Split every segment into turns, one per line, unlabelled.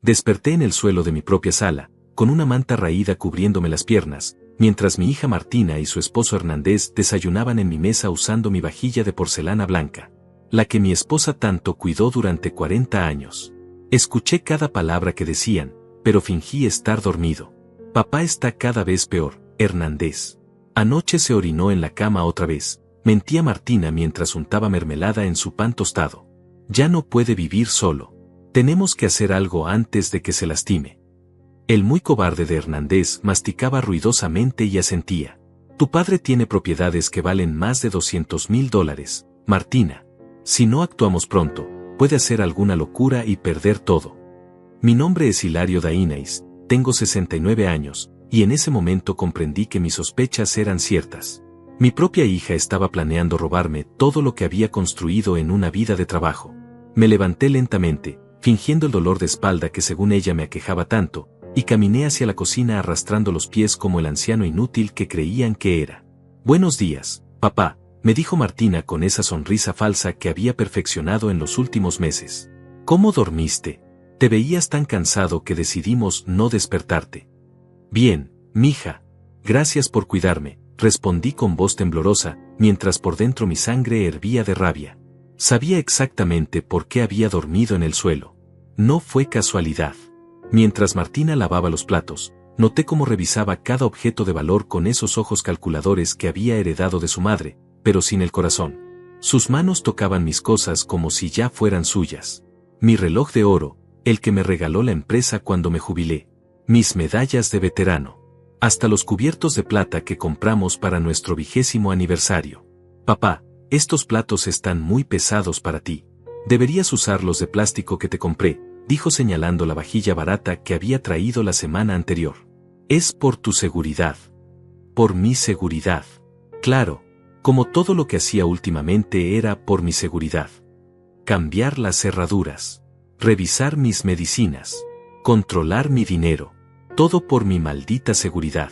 Desperté en el suelo de mi propia sala, con una manta raída cubriéndome las piernas, mientras mi hija Martina y su esposo Hernández desayunaban en mi mesa usando mi vajilla de porcelana blanca, la que mi esposa tanto cuidó durante 40 años. Escuché cada palabra que decían, pero fingí estar dormido. Papá está cada vez peor, Hernández. Anoche se orinó en la cama otra vez, mentía Martina mientras untaba mermelada en su pan tostado. Ya no puede vivir solo. Tenemos que hacer algo antes de que se lastime. El muy cobarde de Hernández masticaba ruidosamente y asentía. Tu padre tiene propiedades que valen más de $200,000, Martina. Si no actuamos pronto, puede hacer alguna locura y perder todo. Mi nombre es Hilario Dainais, tengo 69 años, y en ese momento comprendí que mis sospechas eran ciertas. Mi propia hija estaba planeando robarme todo lo que había construido en una vida de trabajo. Me levanté lentamente, fingiendo el dolor de espalda que según ella me aquejaba tanto, y caminé hacia la cocina arrastrando los pies como el anciano inútil que creían que era. Buenos días, papá, me dijo Martina con esa sonrisa falsa que había perfeccionado en los últimos meses. ¿Cómo dormiste? Te veías tan cansado que decidimos no despertarte. Bien, mija. Gracias por cuidarme, respondí con voz temblorosa, mientras por dentro mi sangre hervía de rabia. Sabía exactamente por qué había dormido en el suelo. No fue casualidad. Mientras Martina lavaba los platos, noté cómo revisaba cada objeto de valor con esos ojos calculadores que había heredado de su madre, pero sin el corazón. Sus manos tocaban mis cosas como si ya fueran suyas. Mi reloj de oro, el que me regaló la empresa cuando me jubilé. Mis medallas de veterano. Hasta los cubiertos de plata que compramos para nuestro 20º aniversario. Papá, estos platos están muy pesados para ti. Deberías usar los de plástico que te compré, dijo señalando la vajilla barata que había traído la semana anterior. Es por tu seguridad. Por mi seguridad. Claro, como todo lo que hacía últimamente era por mi seguridad. Cambiar las cerraduras. Revisar mis medicinas. Controlar mi dinero. Todo por mi maldita seguridad.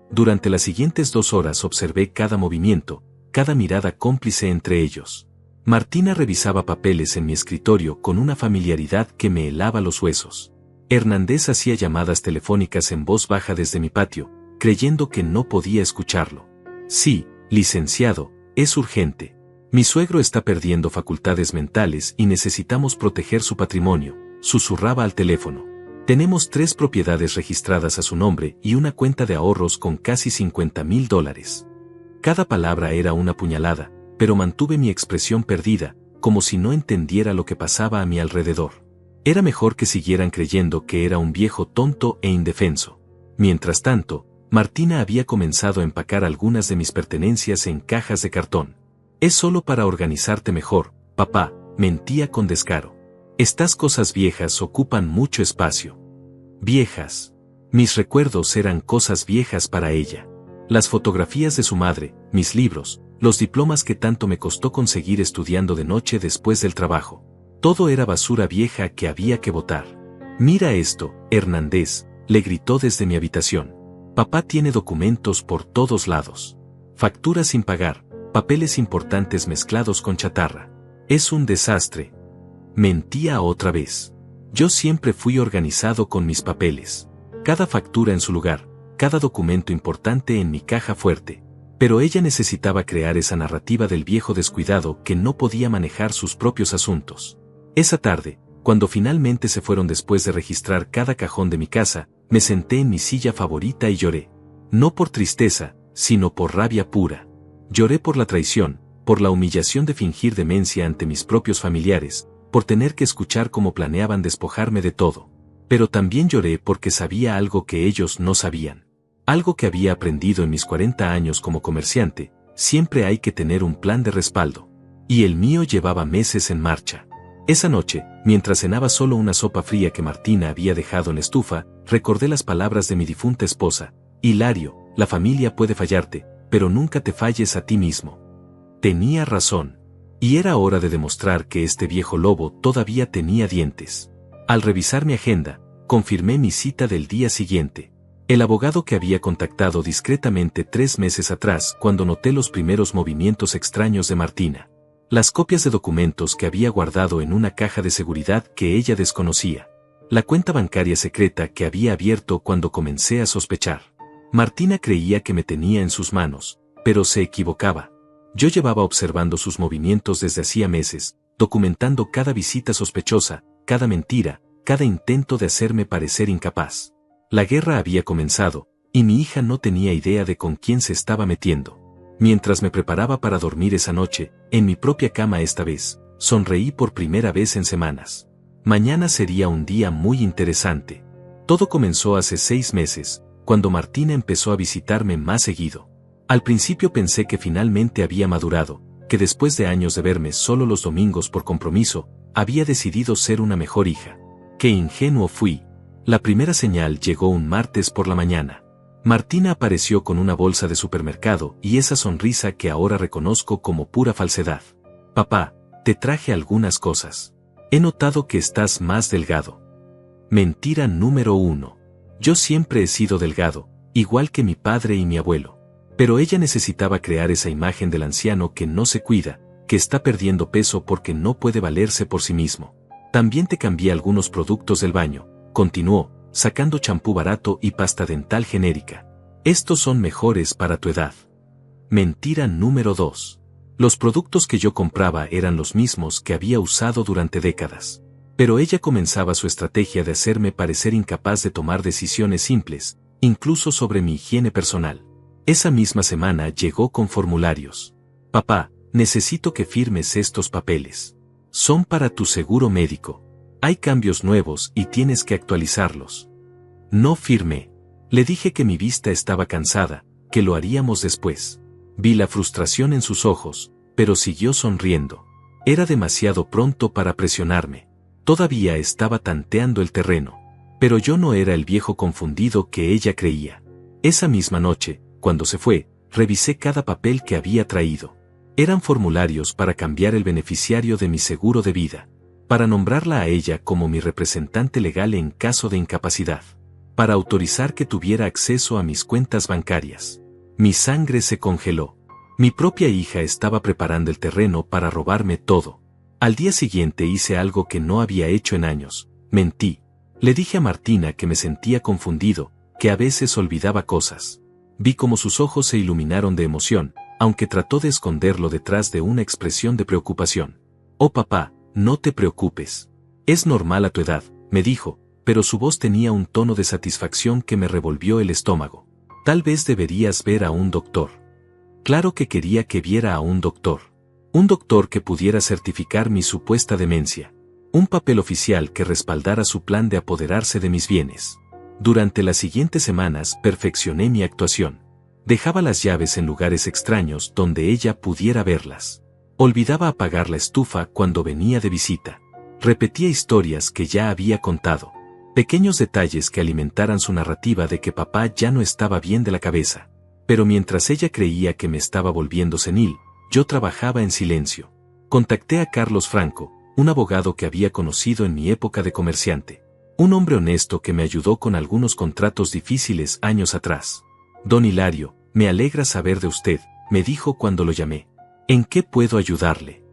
Durante las siguientes 2 horas observé cada movimiento, cada mirada cómplice entre ellos. Martina revisaba papeles en mi escritorio con una familiaridad que me helaba los huesos. Hernández hacía llamadas telefónicas en voz baja desde mi patio, creyendo que no podía escucharlo. Sí, licenciado, es urgente. Mi suegro está perdiendo facultades mentales y necesitamos proteger su patrimonio, susurraba al teléfono. Tenemos 3 propiedades registradas a su nombre y una cuenta de ahorros con casi $50,000. Cada palabra era una puñalada, pero mantuve mi expresión perdida, como si no entendiera lo que pasaba a mi alrededor. Era mejor que siguieran creyendo que era un viejo tonto e indefenso. Mientras tanto, Martina había comenzado a empacar algunas de mis pertenencias en cajas de cartón. Es solo para organizarte mejor, papá, mentía con descaro. Estas cosas viejas ocupan mucho espacio. Viejas. Mis recuerdos eran cosas viejas para ella. Las fotografías de su madre, mis libros, los diplomas que tanto me costó conseguir estudiando de noche después del trabajo. Todo era basura vieja que había que botar. Mira esto, Hernández, le gritó desde mi habitación. Papá tiene documentos por todos lados. Facturas sin pagar, papeles importantes mezclados con chatarra. Es un desastre. Mentía otra vez. Yo siempre fui organizado con mis papeles. Cada factura en su lugar, cada documento importante en mi caja fuerte. Pero ella necesitaba crear esa narrativa del viejo descuidado que no podía manejar sus propios asuntos. Esa tarde, cuando finalmente se fueron después de registrar cada cajón de mi casa, me senté en mi silla favorita y lloré. No por tristeza, sino por rabia pura. Lloré por la traición, por la humillación de fingir demencia ante mis propios familiares, por tener que escuchar cómo planeaban despojarme de todo. Pero también lloré porque sabía algo que ellos no sabían. Algo que había aprendido en mis 40 años como comerciante, siempre hay que tener un plan de respaldo. Y el mío llevaba meses en marcha. Esa noche, mientras cenaba solo una sopa fría que Martina había dejado en la estufa, recordé las palabras de mi difunta esposa. Hilario, la familia puede fallarte, pero nunca te falles a ti mismo. Tenía razón. Y era hora de demostrar que este viejo lobo todavía tenía dientes. Al revisar mi agenda, confirmé mi cita del día siguiente. El abogado que había contactado discretamente 3 meses atrás cuando noté los primeros movimientos extraños de Martina. Las copias de documentos que había guardado en una caja de seguridad que ella desconocía. La cuenta bancaria secreta que había abierto cuando comencé a sospechar. Martina creía que me tenía en sus manos, pero se equivocaba. Yo llevaba observando sus movimientos desde hacía meses, documentando cada visita sospechosa, cada mentira, cada intento de hacerme parecer incapaz. La guerra había comenzado, y mi hija no tenía idea de con quién se estaba metiendo. Mientras me preparaba para dormir esa noche, en mi propia cama esta vez, sonreí por primera vez en semanas. Mañana sería un día muy interesante. Todo comenzó hace 6 meses, cuando Martina empezó a visitarme más seguido. Al principio pensé que finalmente había madurado, que después de años de verme solo los domingos por compromiso, había decidido ser una mejor hija. Qué ingenuo fui. La primera señal llegó un martes por la mañana. Martina apareció con una bolsa de supermercado y esa sonrisa que ahora reconozco como pura falsedad. Papá, te traje algunas cosas. He notado que estás más delgado. Mentira número 1. Yo siempre he sido delgado, igual que mi padre y mi abuelo. Pero ella necesitaba crear esa imagen del anciano que no se cuida, que está perdiendo peso porque no puede valerse por sí mismo. También te cambié algunos productos del baño, continuó, sacando champú barato y pasta dental genérica. Estos son mejores para tu edad. Mentira número 2. Los productos que yo compraba eran los mismos que había usado durante décadas. Pero ella comenzaba su estrategia de hacerme parecer incapaz de tomar decisiones simples, incluso sobre mi higiene personal. Esa misma semana llegó con formularios. Papá, necesito que firmes estos papeles. Son para tu seguro médico. Hay cambios nuevos y tienes que actualizarlos. No firmé. Le dije que mi vista estaba cansada, que lo haríamos después. Vi la frustración en sus ojos, pero siguió sonriendo. Era demasiado pronto para presionarme. Todavía estaba tanteando el terreno. Pero yo no era el viejo confundido que ella creía. Esa misma noche, cuando se fue, revisé cada papel que había traído. Eran formularios para cambiar el beneficiario de mi seguro de vida, para nombrarla a ella como mi representante legal en caso de incapacidad, para autorizar que tuviera acceso a mis cuentas bancarias. Mi sangre se congeló. Mi propia hija estaba preparando el terreno para robarme todo. Al día siguiente hice algo que no había hecho en años. Mentí. Le dije a Martina que me sentía confundido, que a veces olvidaba cosas. Vi cómo sus ojos se iluminaron de emoción, aunque trató de esconderlo detrás de una expresión de preocupación. Oh papá, no te preocupes. Es normal a tu edad, me dijo, pero su voz tenía un tono de satisfacción que me revolvió el estómago. Tal vez deberías ver a un doctor. Claro que quería que viera a un doctor. Un doctor que pudiera certificar mi supuesta demencia. Un papel oficial que respaldara su plan de apoderarse de mis bienes. Durante las siguientes semanas perfeccioné mi actuación. Dejaba las llaves en lugares extraños donde ella pudiera verlas. Olvidaba apagar la estufa cuando venía de visita. Repetía historias que ya había contado. Pequeños detalles que alimentaran su narrativa de que papá ya no estaba bien de la cabeza. Pero mientras ella creía que me estaba volviendo senil, yo trabajaba en silencio. Contacté a Carlos Franco, un abogado que había conocido en mi época de comerciante. Un hombre honesto que me ayudó con algunos contratos difíciles años atrás. Don Hilario, me alegra saber de usted, me dijo cuando lo llamé. ¿En qué puedo ayudarle?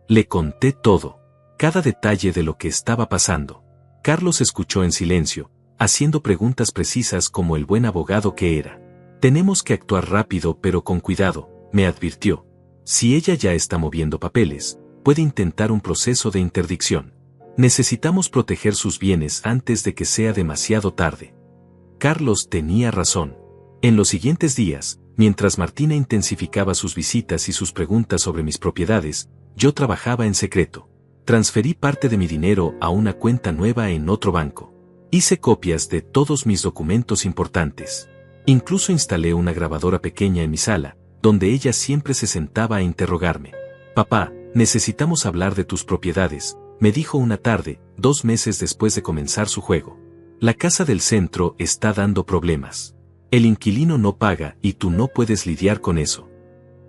Le conté todo, cada detalle de lo que estaba pasando. Carlos escuchó en silencio, haciendo preguntas precisas como el buen abogado que era. Tenemos que actuar rápido pero con cuidado, me advirtió. Si ella ya está moviendo papeles, puede intentar un proceso de interdicción. Necesitamos proteger sus bienes antes de que sea demasiado tarde. Carlos tenía razón. En los siguientes días, mientras Martina intensificaba sus visitas y sus preguntas sobre mis propiedades, yo trabajaba en secreto. Transferí parte de mi dinero a una cuenta nueva en otro banco. Hice copias de todos mis documentos importantes. Incluso instalé una grabadora pequeña en mi sala, donde ella siempre se sentaba a interrogarme. Papá, necesitamos hablar de tus propiedades, me dijo una tarde, 2 meses después de comenzar su juego. La casa del centro está dando problemas. El inquilino no paga y tú no puedes lidiar con eso.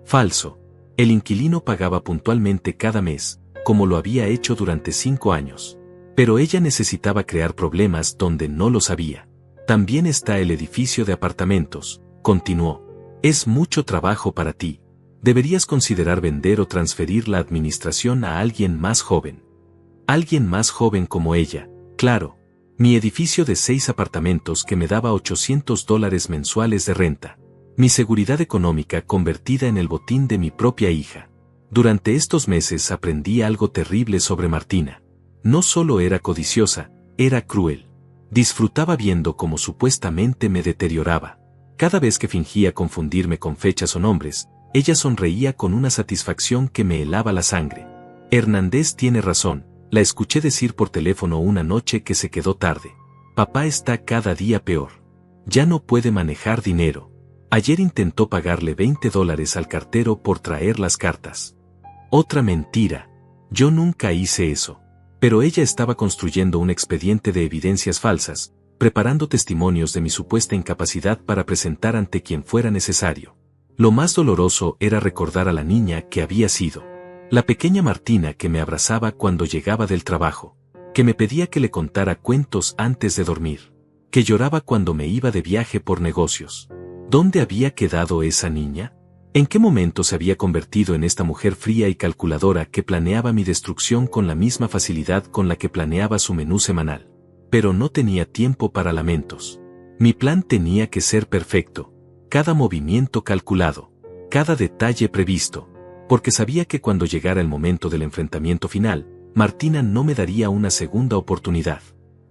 Falso. El inquilino pagaba puntualmente cada mes, como lo había hecho durante 5 años. Pero ella necesitaba crear problemas donde no lo sabía. También está el edificio de apartamentos, continuó. Es mucho trabajo para ti. Deberías considerar vender o transferir la administración a alguien más joven. Alguien más joven como ella, claro. Mi edificio de 6 apartamentos que me daba $800 mensuales de renta. Mi seguridad económica convertida en el botín de mi propia hija. Durante estos meses aprendí algo terrible sobre Martina. No solo era codiciosa, era cruel. Disfrutaba viendo cómo supuestamente me deterioraba. Cada vez que fingía confundirme con fechas o nombres, ella sonreía con una satisfacción que me helaba la sangre. Hernández tiene razón, la escuché decir por teléfono una noche que se quedó tarde. Papá está cada día peor. Ya no puede manejar dinero. Ayer intentó pagarle $20 al cartero por traer las cartas. Otra mentira. Yo nunca hice eso. Pero ella estaba construyendo un expediente de evidencias falsas, preparando testimonios de mi supuesta incapacidad para presentar ante quien fuera necesario. Lo más doloroso era recordar a la niña que había sido. La pequeña Martina que me abrazaba cuando llegaba del trabajo, que me pedía que le contara cuentos antes de dormir, que lloraba cuando me iba de viaje por negocios. ¿Dónde había quedado esa niña? ¿En qué momento se había convertido en esta mujer fría y calculadora que planeaba mi destrucción con la misma facilidad con la que planeaba su menú semanal? Pero no tenía tiempo para lamentos. Mi plan tenía que ser perfecto, cada movimiento calculado, cada detalle previsto, porque sabía que cuando llegara el momento del enfrentamiento final, Martina no me daría una segunda oportunidad.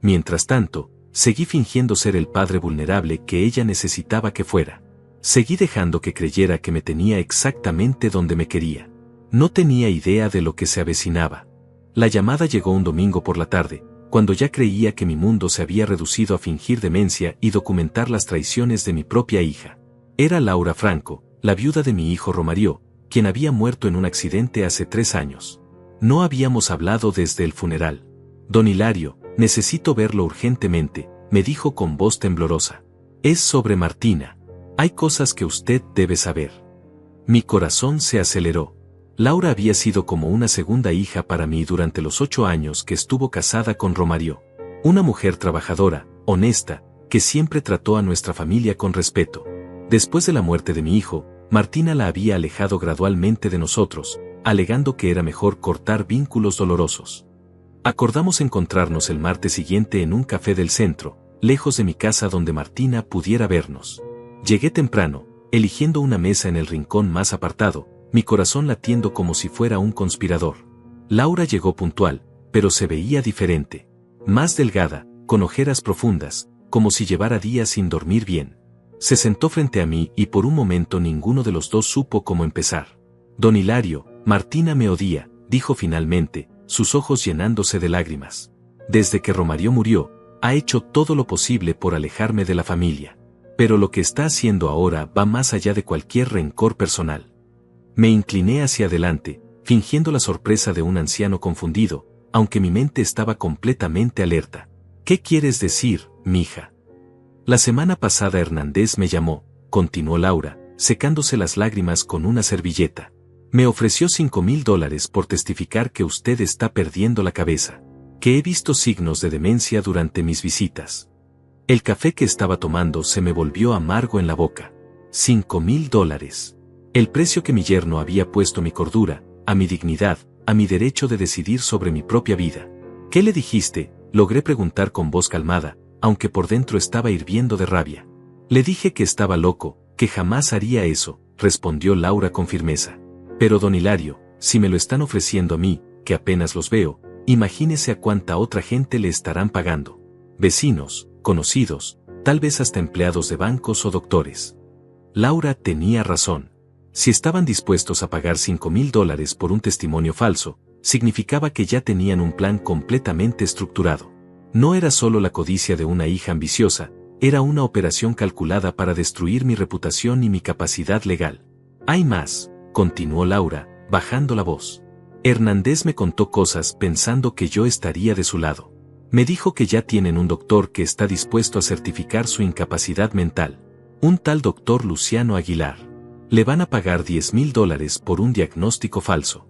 Mientras tanto, seguí fingiendo ser el padre vulnerable que ella necesitaba que fuera. Seguí dejando que creyera que me tenía exactamente donde me quería. No tenía idea de lo que se avecinaba. La llamada llegó un domingo por la tarde, cuando ya creía que mi mundo se había reducido a fingir demencia y documentar las traiciones de mi propia hija. Era Laura Franco, la viuda de mi hijo Romario, quien había muerto en un accidente hace 3 años. No habíamos hablado desde el funeral. Don Hilario, necesito verlo urgentemente, me dijo con voz temblorosa. Es sobre Martina. Hay cosas que usted debe saber. Mi corazón se aceleró. Laura había sido como una segunda hija para mí durante los 8 años que estuvo casada con Romario. Una mujer trabajadora, honesta, que siempre trató a nuestra familia con respeto. Después de la muerte de mi hijo, Martina la había alejado gradualmente de nosotros, alegando que era mejor cortar vínculos dolorosos. Acordamos encontrarnos el martes siguiente en un café del centro, lejos de mi casa donde Martina pudiera vernos. Llegué temprano, eligiendo una mesa en el rincón más apartado, mi corazón latiendo como si fuera un conspirador. Laura llegó puntual, pero se veía diferente. Más delgada, con ojeras profundas, como si llevara días sin dormir bien. Se sentó frente a mí y por un momento ninguno de los dos supo cómo empezar. Don Hilario, Martina me odia, dijo finalmente, sus ojos llenándose de lágrimas. Desde que Romario murió, ha hecho todo lo posible por alejarme de la familia. Pero lo que está haciendo ahora va más allá de cualquier rencor personal. Me incliné hacia adelante, fingiendo la sorpresa de un anciano confundido, aunque mi mente estaba completamente alerta. ¿Qué quieres decir, mija? La semana pasada Hernández me llamó, continuó Laura, secándose las lágrimas con una servilleta. Me ofreció $5,000 por testificar que usted está perdiendo la cabeza, que he visto signos de demencia durante mis visitas. El café que estaba tomando se me volvió amargo en la boca. $5,000. El precio que mi yerno había puesto a mi cordura, a mi dignidad, a mi derecho de decidir sobre mi propia vida. ¿Qué le dijiste?, logré preguntar con voz calmada, aunque por dentro estaba hirviendo de rabia. Le dije que estaba loco, que jamás haría eso, respondió Laura con firmeza. Pero don Hilario, si me lo están ofreciendo a mí, que apenas los veo, imagínese a cuánta otra gente le estarán pagando. Vecinos, conocidos, tal vez hasta empleados de bancos o doctores. Laura tenía razón. Si estaban dispuestos a pagar $5,000 por un testimonio falso, significaba que ya tenían un plan completamente estructurado. No era solo la codicia de una hija ambiciosa, era una operación calculada para destruir mi reputación y mi capacidad legal. Hay más, continuó Laura, bajando la voz. Hernández me contó cosas pensando que yo estaría de su lado. Me dijo que ya tienen un doctor que está dispuesto a certificar su incapacidad mental. Un tal doctor Luciano Aguilar. Le van a pagar $10,000 por un diagnóstico falso.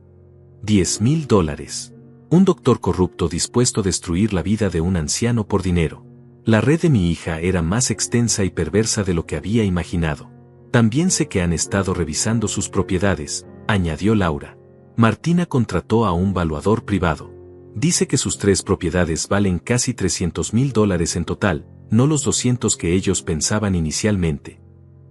$10,000. Un doctor corrupto dispuesto a destruir la vida de un anciano por dinero. La red de mi hija era más extensa y perversa de lo que había imaginado. También sé que han estado revisando sus propiedades, añadió Laura. Martina contrató a un valuador privado. Dice que sus 3 propiedades valen casi $300,000 en total, no los 200 que ellos pensaban inicialmente.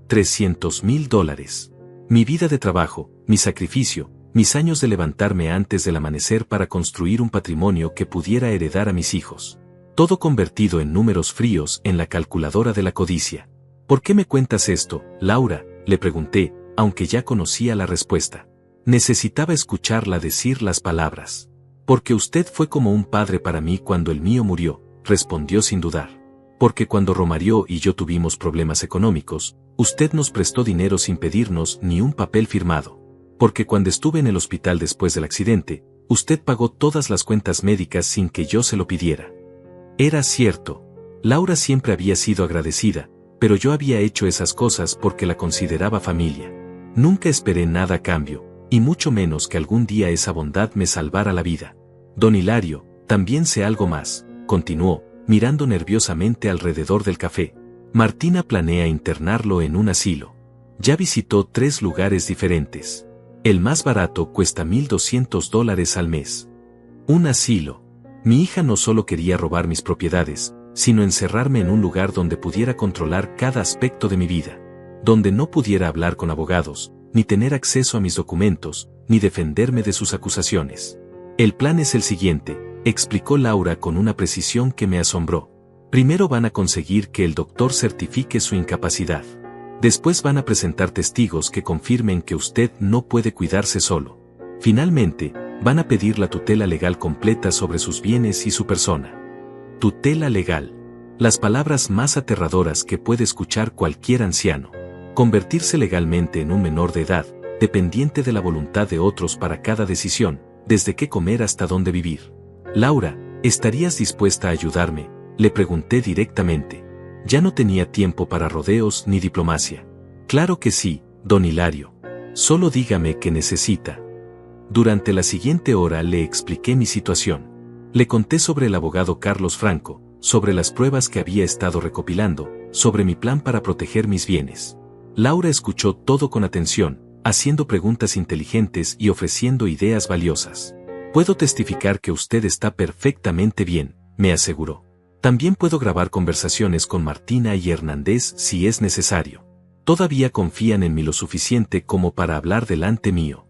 $300,000. Mi vida de trabajo, mi sacrificio, mis años de levantarme antes del amanecer para construir un patrimonio que pudiera heredar a mis hijos. Todo convertido en números fríos en la calculadora de la codicia. ¿Por qué me cuentas esto, Laura?, le pregunté, aunque ya conocía la respuesta. Necesitaba escucharla decir las palabras. Porque usted fue como un padre para mí cuando el mío murió, respondió sin dudar. Porque cuando Romario y yo tuvimos problemas económicos, usted nos prestó dinero sin pedirnos ni un papel firmado. Porque cuando estuve en el hospital después del accidente, usted pagó todas las cuentas médicas sin que yo se lo pidiera. Era cierto. Laura siempre había sido agradecida, pero yo había hecho esas cosas porque la consideraba familia. Nunca esperé nada a cambio, y mucho menos que algún día esa bondad me salvara la vida. Don Hilario, también sé algo más, continuó, mirando nerviosamente alrededor del café. Martina planea internarlo en un asilo. Ya visitó 3 lugares diferentes. El más barato cuesta $1,200 al mes. Un asilo. Mi hija no solo quería robar mis propiedades, sino encerrarme en un lugar donde pudiera controlar cada aspecto de mi vida. Donde no pudiera hablar con abogados, ni tener acceso a mis documentos, ni defenderme de sus acusaciones. El plan es el siguiente, explicó Laura con una precisión que me asombró. Primero van a conseguir que el doctor certifique su incapacidad. Después van a presentar testigos que confirmen que usted no puede cuidarse solo. Finalmente, van a pedir la tutela legal completa sobre sus bienes y su persona. Tutela legal. Las palabras más aterradoras que puede escuchar cualquier anciano. Convertirse legalmente en un menor de edad, dependiente de la voluntad de otros para cada decisión, desde qué comer hasta dónde vivir. Laura, ¿estarías dispuesta a ayudarme?, le pregunté directamente. Ya no tenía tiempo para rodeos ni diplomacia. Claro que sí, don Hilario. Solo dígame qué necesita. Durante la siguiente hora le expliqué mi situación. Le conté sobre el abogado Carlos Franco, sobre las pruebas que había estado recopilando, sobre mi plan para proteger mis bienes. Laura escuchó todo con atención, haciendo preguntas inteligentes y ofreciendo ideas valiosas. Puedo testificar que usted está perfectamente bien, me aseguró. También puedo grabar conversaciones con Martina y Hernández si es necesario. Todavía confían en mí lo suficiente como para hablar delante mío.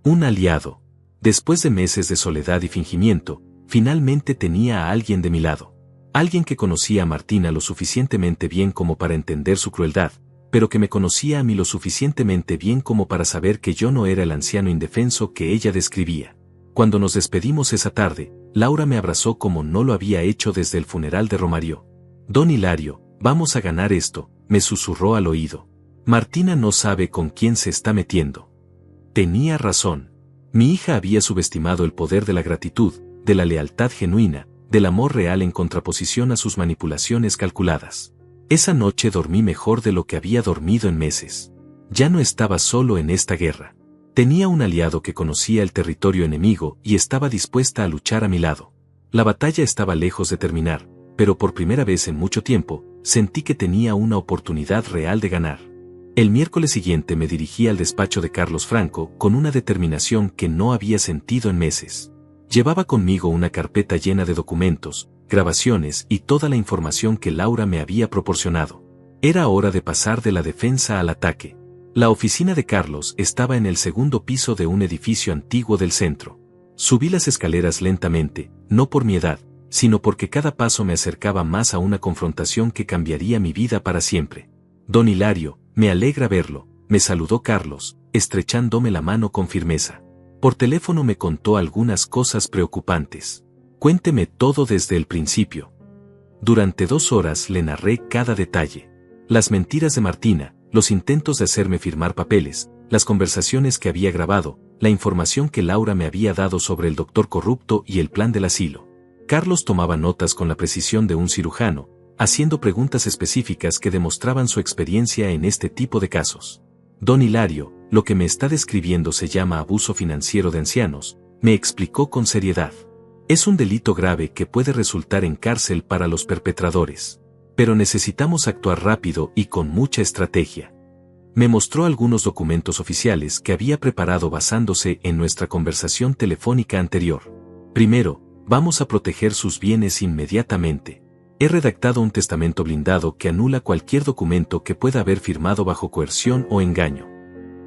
Un aliado. Después de meses de soledad y fingimiento, finalmente tenía a alguien de mi lado. Alguien que conocía a Martina lo suficientemente bien como para entender su crueldad, pero que me conocía a mí lo suficientemente bien como para saber que yo no era el anciano indefenso que ella describía. Cuando nos despedimos esa tarde, Laura me abrazó como no lo había hecho desde el funeral de Romario. Don Hilario, vamos a ganar esto, me susurró al oído. Martina no sabe con quién se está metiendo. Tenía razón. Mi hija había subestimado el poder de la gratitud, de la lealtad genuina, del amor real en contraposición a sus manipulaciones calculadas. Esa noche dormí mejor de lo que había dormido en meses. Ya no estaba solo en esta guerra. Tenía un aliado que conocía el territorio enemigo y estaba dispuesta a luchar a mi lado. La batalla estaba lejos de terminar, pero por primera vez en mucho tiempo, sentí que tenía una oportunidad real de ganar. El miércoles siguiente me dirigí al despacho de Carlos Franco con una determinación que no había sentido en meses. Llevaba conmigo una carpeta llena de documentos, grabaciones y toda la información que Laura me había proporcionado. Era hora de pasar de la defensa al ataque. La oficina de Carlos estaba en el segundo piso de un edificio antiguo del centro. Subí las escaleras lentamente, no por mi edad, sino porque cada paso me acercaba más a una confrontación que cambiaría mi vida para siempre. Don Hilario, me alegra verlo, me saludó Carlos, estrechándome la mano con firmeza. Por teléfono me contó algunas cosas preocupantes. Cuénteme todo desde el principio. Durante 2 horas le narré cada detalle. Las mentiras de Martina, los intentos de hacerme firmar papeles, las conversaciones que había grabado, la información que Laura me había dado sobre el doctor corrupto y el plan del asilo. Carlos tomaba notas con la precisión de un cirujano, haciendo preguntas específicas que demostraban su experiencia en este tipo de casos. Don Hilario, lo que me está describiendo se llama abuso financiero de ancianos, me explicó con seriedad. Es un delito grave que puede resultar en cárcel para los perpetradores. Pero necesitamos actuar rápido y con mucha estrategia. Me mostró algunos documentos oficiales que había preparado basándose en nuestra conversación telefónica anterior. Primero, Vamos a proteger sus bienes inmediatamente. He redactado un testamento blindado que anula cualquier documento que pueda haber firmado bajo coerción o engaño.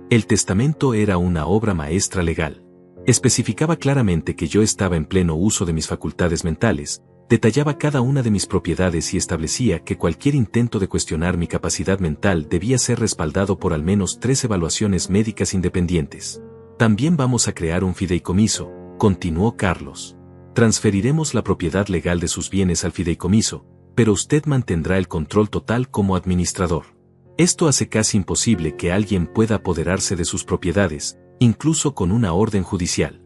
El testamento era una obra maestra legal. Especificaba claramente que yo estaba en pleno uso de mis facultades mentales, detallaba cada una de mis propiedades y establecía que cualquier intento de cuestionar mi capacidad mental debía ser respaldado por al menos 3 evaluaciones médicas independientes. También vamos a crear un fideicomiso, continuó Carlos. Transferiremos la propiedad legal de sus bienes al fideicomiso, pero usted mantendrá el control total como administrador. Esto hace casi imposible que alguien pueda apoderarse de sus propiedades, incluso con una orden judicial.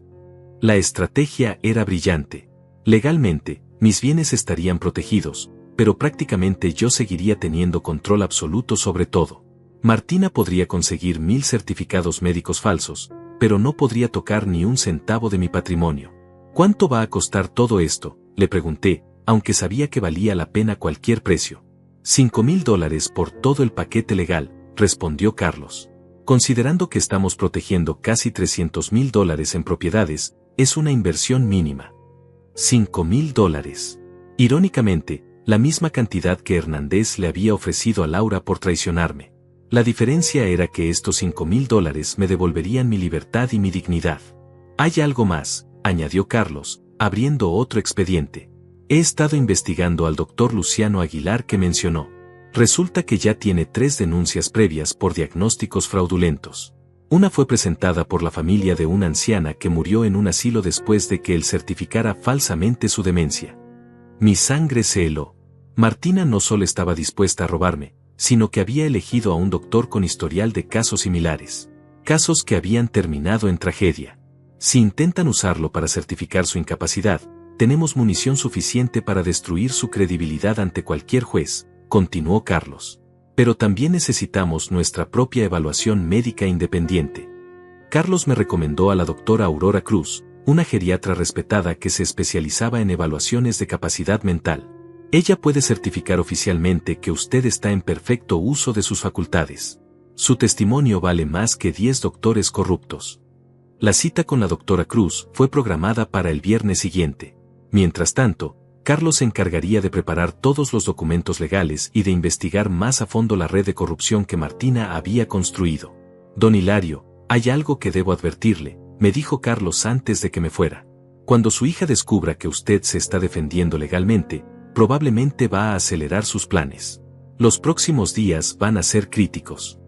La estrategia era brillante. Legalmente, mis bienes estarían protegidos, pero prácticamente yo seguiría teniendo control absoluto sobre todo. Martina podría conseguir 1000 certificados médicos falsos, pero no podría tocar ni un centavo de mi patrimonio. ¿Cuánto va a costar todo esto?, le pregunté, aunque sabía que valía la pena cualquier precio. $5,000 por todo el paquete legal, respondió Carlos. Considerando que estamos protegiendo casi $300,000 en propiedades, es una inversión mínima. $5,000. Irónicamente, la misma cantidad que Hernández le había ofrecido a Laura por traicionarme. La diferencia era que estos $5,000 me devolverían mi libertad y mi dignidad. Hay algo más, añadió Carlos, abriendo otro expediente. He estado investigando al doctor Luciano Aguilar que mencionó. Resulta que ya tiene 3 denuncias previas por diagnósticos fraudulentos. Una fue presentada por la familia de una anciana que murió en un asilo después de que él certificara falsamente su demencia. Mi sangre se heló. Martina no solo estaba dispuesta a robarme, sino que había elegido a un doctor con historial de casos similares. Casos que habían terminado en tragedia. Si intentan usarlo para certificar su incapacidad, tenemos munición suficiente para destruir su credibilidad ante cualquier juez, continuó Carlos. Pero también necesitamos nuestra propia evaluación médica independiente. Carlos me recomendó a la doctora Aurora Cruz, una geriatra respetada que se especializaba en evaluaciones de capacidad mental. Ella puede certificar oficialmente que usted está en perfecto uso de sus facultades. Su testimonio vale más que 10 doctores corruptos. La cita con la doctora Cruz fue programada para el viernes siguiente. Mientras tanto, Carlos se encargaría de preparar todos los documentos legales y de investigar más a fondo la red de corrupción que Martina había construido. Don Hilario, hay algo que debo advertirle, me dijo Carlos antes de que me fuera. Cuando su hija descubra que usted se está defendiendo legalmente, probablemente va a acelerar sus planes. Los próximos días van a ser críticos.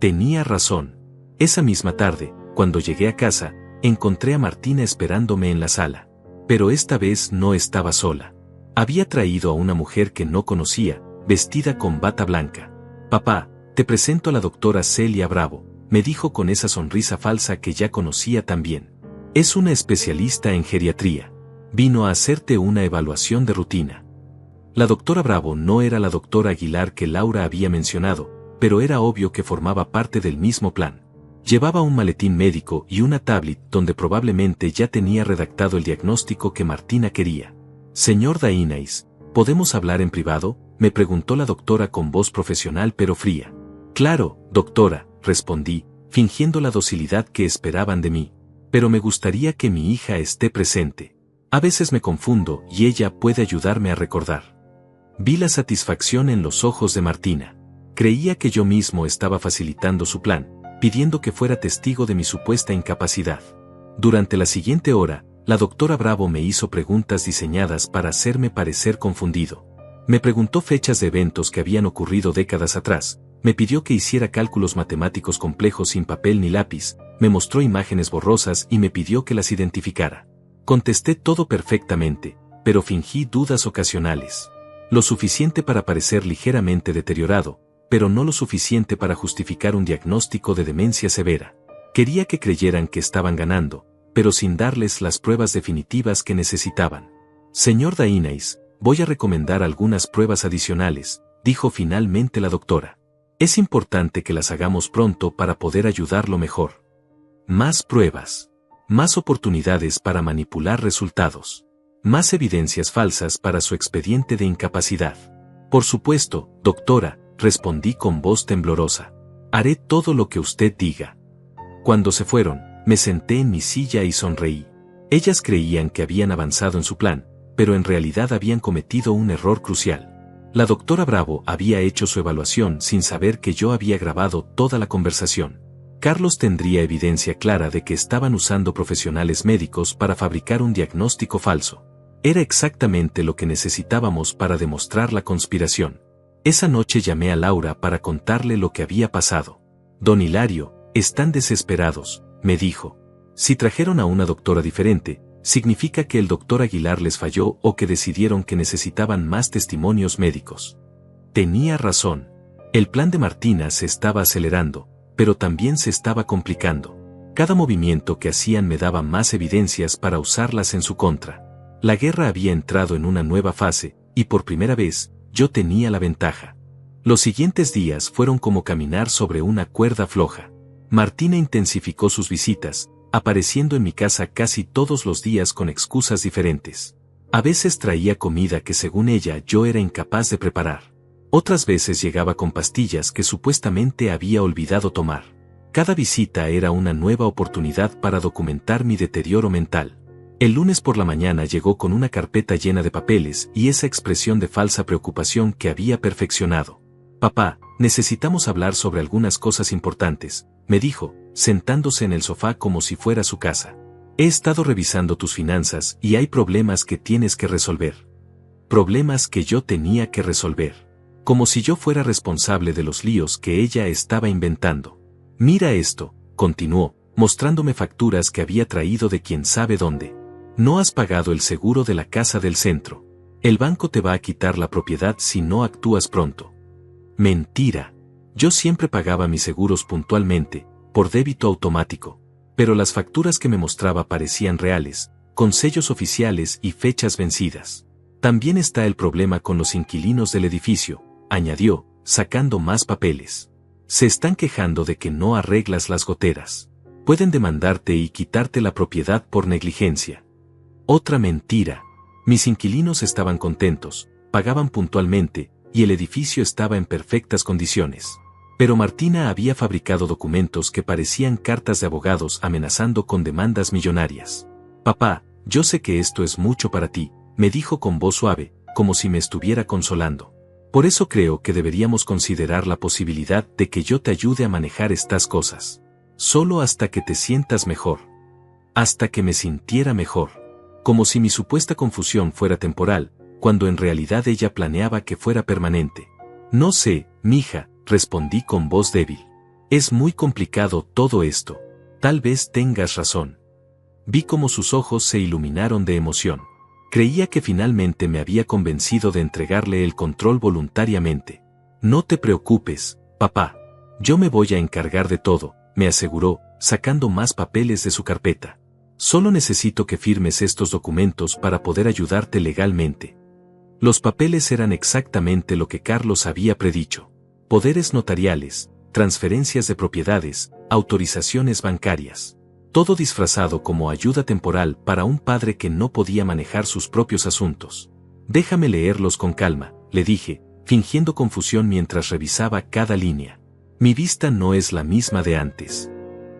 Tenía razón. Esa misma tarde, cuando llegué a casa, encontré a Martina esperándome en la sala. Pero esta vez no estaba sola. Había traído a una mujer que no conocía, vestida con bata blanca. Papá, te presento a la doctora Celia Bravo, me dijo con esa sonrisa falsa que ya conocía tan bien. Es una especialista en geriatría. Vino a hacerte una evaluación de rutina. La doctora Bravo no era la doctora Aguilar que Laura había mencionado, pero era obvio que formaba parte del mismo plan. Llevaba un maletín médico y una tablet donde probablemente ya tenía redactado el diagnóstico que Martina quería. Señor Dainais, ¿podemos hablar en privado?, me preguntó la doctora con voz profesional pero fría. Claro, doctora, respondí, fingiendo la docilidad que esperaban de mí. Pero me gustaría que mi hija esté presente. A veces me confundo y ella puede ayudarme a recordar. Vi la satisfacción en los ojos de Martina. Creía que yo mismo estaba facilitando su plan, pidiendo que fuera testigo de mi supuesta incapacidad. Durante la siguiente hora, la doctora Bravo me hizo preguntas diseñadas para hacerme parecer confundido. Me preguntó fechas de eventos que habían ocurrido décadas atrás, me pidió que hiciera cálculos matemáticos complejos sin papel ni lápiz, me mostró imágenes borrosas y me pidió que las identificara. Contesté todo perfectamente, pero fingí dudas ocasionales. Lo suficiente para parecer ligeramente deteriorado, pero no lo suficiente para justificar un diagnóstico de demencia severa. Quería que creyeran que estaban ganando, pero sin darles las pruebas definitivas que necesitaban. Señor Dainais, voy a recomendar algunas pruebas adicionales, dijo finalmente la doctora. Es importante que las hagamos pronto para poder ayudarlo mejor. Más pruebas. Más oportunidades para manipular resultados. Más evidencias falsas para su expediente de incapacidad. Por supuesto, doctora, respondí con voz temblorosa. Haré todo lo que usted diga. Cuando se fueron, me senté en mi silla y sonreí. Ellas creían que habían avanzado en su plan, pero en realidad habían cometido un error crucial. La doctora Bravo había hecho su evaluación sin saber que yo había grabado toda la conversación. Carlos tendría evidencia clara de que estaban usando profesionales médicos para fabricar un diagnóstico falso. Era exactamente lo que necesitábamos para demostrar la conspiración. Esa noche llamé a Laura para contarle lo que había pasado. Don Hilario, están desesperados, me dijo. Si trajeron a una doctora diferente, significa que el doctor Aguilar les falló o que decidieron que necesitaban más testimonios médicos. Tenía razón. El plan de Martina se estaba acelerando, pero también se estaba complicando. Cada movimiento que hacían me daba más evidencias para usarlas en su contra. La guerra había entrado en una nueva fase, y por primera vez, yo tenía la ventaja. Los siguientes días fueron como caminar sobre una cuerda floja. Martina intensificó sus visitas, apareciendo en mi casa casi todos los días con excusas diferentes. A veces traía comida que según ella yo era incapaz de preparar. Otras veces llegaba con pastillas que supuestamente había olvidado tomar. Cada visita era una nueva oportunidad para documentar mi deterioro mental. El lunes por la mañana llegó con una carpeta llena de papeles y esa expresión de falsa preocupación que había perfeccionado. Papá, necesitamos hablar sobre algunas cosas importantes, me dijo, sentándose en el sofá como si fuera su casa. He estado revisando tus finanzas y hay problemas que tienes que resolver. Problemas que yo tenía que resolver. Como si yo fuera responsable de los líos que ella estaba inventando. Mira esto, continuó, mostrándome facturas que había traído de quién sabe dónde. No has pagado el seguro de la casa del centro. El banco te va a quitar la propiedad si no actúas pronto. Mentira. Yo siempre pagaba mis seguros puntualmente, por débito automático, pero las facturas que me mostraba parecían reales, con sellos oficiales y fechas vencidas. También está el problema con los inquilinos del edificio, añadió, sacando más papeles. Se están quejando de que no arreglas las goteras. Pueden demandarte y quitarte la propiedad por negligencia. Otra mentira. Mis inquilinos estaban contentos, pagaban puntualmente, y el edificio estaba en perfectas condiciones. Pero Martina había fabricado documentos que parecían cartas de abogados amenazando con demandas millonarias. Papá, yo sé que esto es mucho para ti, me dijo con voz suave, como si me estuviera consolando. Por eso creo que deberíamos considerar la posibilidad de que yo te ayude a manejar estas cosas. Solo hasta que te sientas mejor. Hasta que me sintiera mejor. Como si mi supuesta confusión fuera temporal, cuando en realidad ella planeaba que fuera permanente. No sé, mija, respondí con voz débil. Es muy complicado todo esto. Tal vez tengas razón. Vi cómo sus ojos se iluminaron de emoción. Creía que finalmente me había convencido de entregarle el control voluntariamente. No te preocupes, papá. Yo me voy a encargar de todo, me aseguró, sacando más papeles de su carpeta. Solo necesito que firmes estos documentos para poder ayudarte legalmente. Los papeles eran exactamente lo que Carlos había predicho. Poderes notariales, transferencias de propiedades, autorizaciones bancarias. Todo disfrazado como ayuda temporal para un padre que no podía manejar sus propios asuntos. Déjame leerlos con calma, le dije, fingiendo confusión mientras revisaba cada línea. Mi vista no es la misma de antes.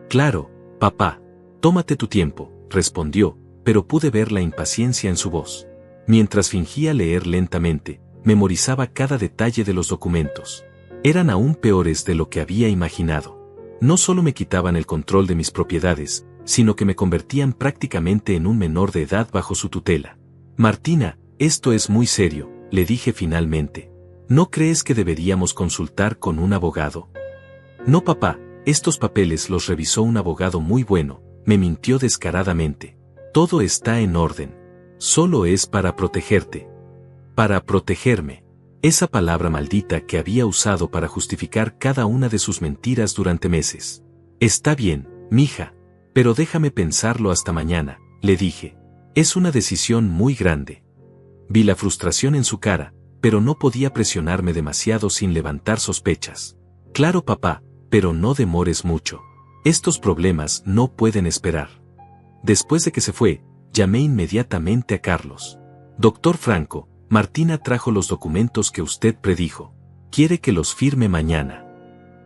Claro, papá. Tómate tu tiempo, respondió, pero pude ver la impaciencia en su voz. Mientras fingía leer lentamente, memorizaba cada detalle de los documentos. Eran aún peores de lo que había imaginado. No solo me quitaban el control de mis propiedades, sino que me convertían prácticamente en un menor de edad bajo su tutela. Martina, esto es muy serio, le dije finalmente. ¿No crees que deberíamos consultar con un abogado? No, papá, estos papeles los revisó un abogado muy bueno, me mintió descaradamente. Todo está en orden. Solo es para protegerte. Para protegerme. Esa palabra maldita que había usado para justificar cada una de sus mentiras durante meses. Está bien, mija, pero déjame pensarlo hasta mañana, le dije. Es una decisión muy grande. Vi la frustración en su cara, pero no podía presionarme demasiado sin levantar sospechas. Claro, papá, pero no demores mucho. Estos problemas no pueden esperar. Después de que se fue, llamé inmediatamente a Carlos. Doctor Franco, Martina trajo los documentos que usted predijo. Quiere que los firme mañana.